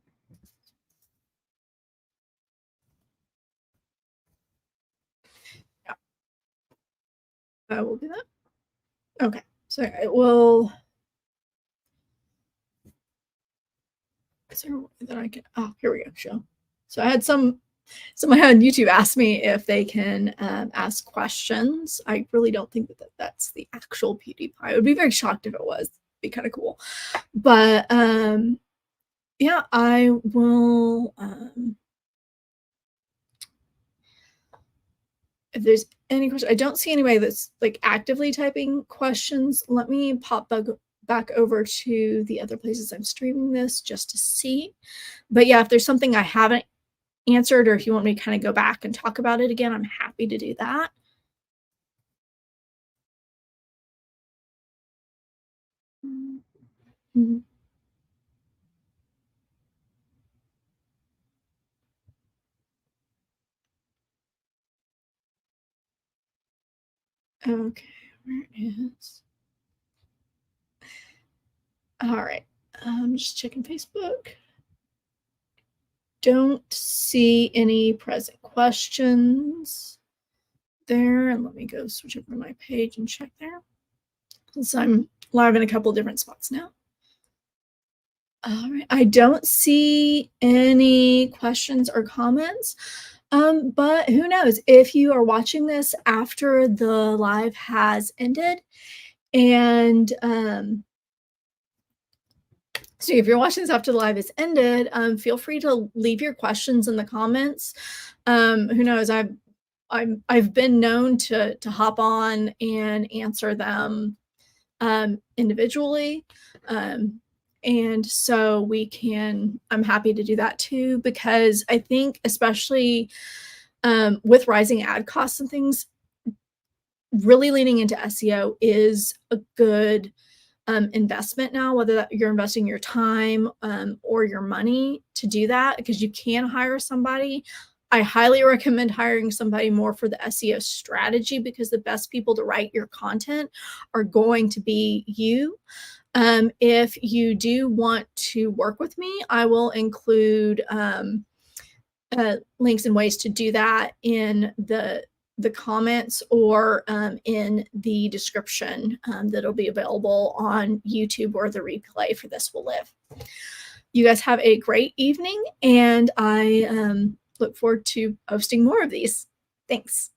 I will do that. Okay, so it will. Is there a way that I can? Oh, here we go. Show. So I had somebody on YouTube ask me if they can ask questions. I really don't think that's the actual PewDiePie. I would be very shocked if it was. It'd be kind of cool. But yeah, I will. if there's any question, I don't see anybody that's like actively typing questions. Let me pop back over to the other places I'm streaming this just to see. But yeah, if there's something I haven't answered, or if you want me to kind of go back and talk about it again, I'm happy to do that. Mhm. Okay, where is? All right, I'm just checking Facebook. Don't see any present questions there. And let me go switch over to my page and check there. So I'm live in a couple different spots now. All right, I don't see any questions or comments. But who knows, if you are watching this after the live has ended, and so if you're watching this after the live has ended, feel free to leave your questions in the comments. Who knows, I've been known to hop on and answer them individually. And so I'm happy to do that too, because I think especially with rising ad costs and things, really leaning into SEO is a good investment now, whether that you're investing your time or your money to do that, because you can hire somebody. I highly recommend hiring somebody more for the SEO strategy, because the best people to write your content are going to be you. If you do want to work with me, I will include links and ways to do that in the comments, or in the description that'll be available on YouTube, where the replay for this will live. You guys have a great evening, and I look forward to posting more of these. Thanks.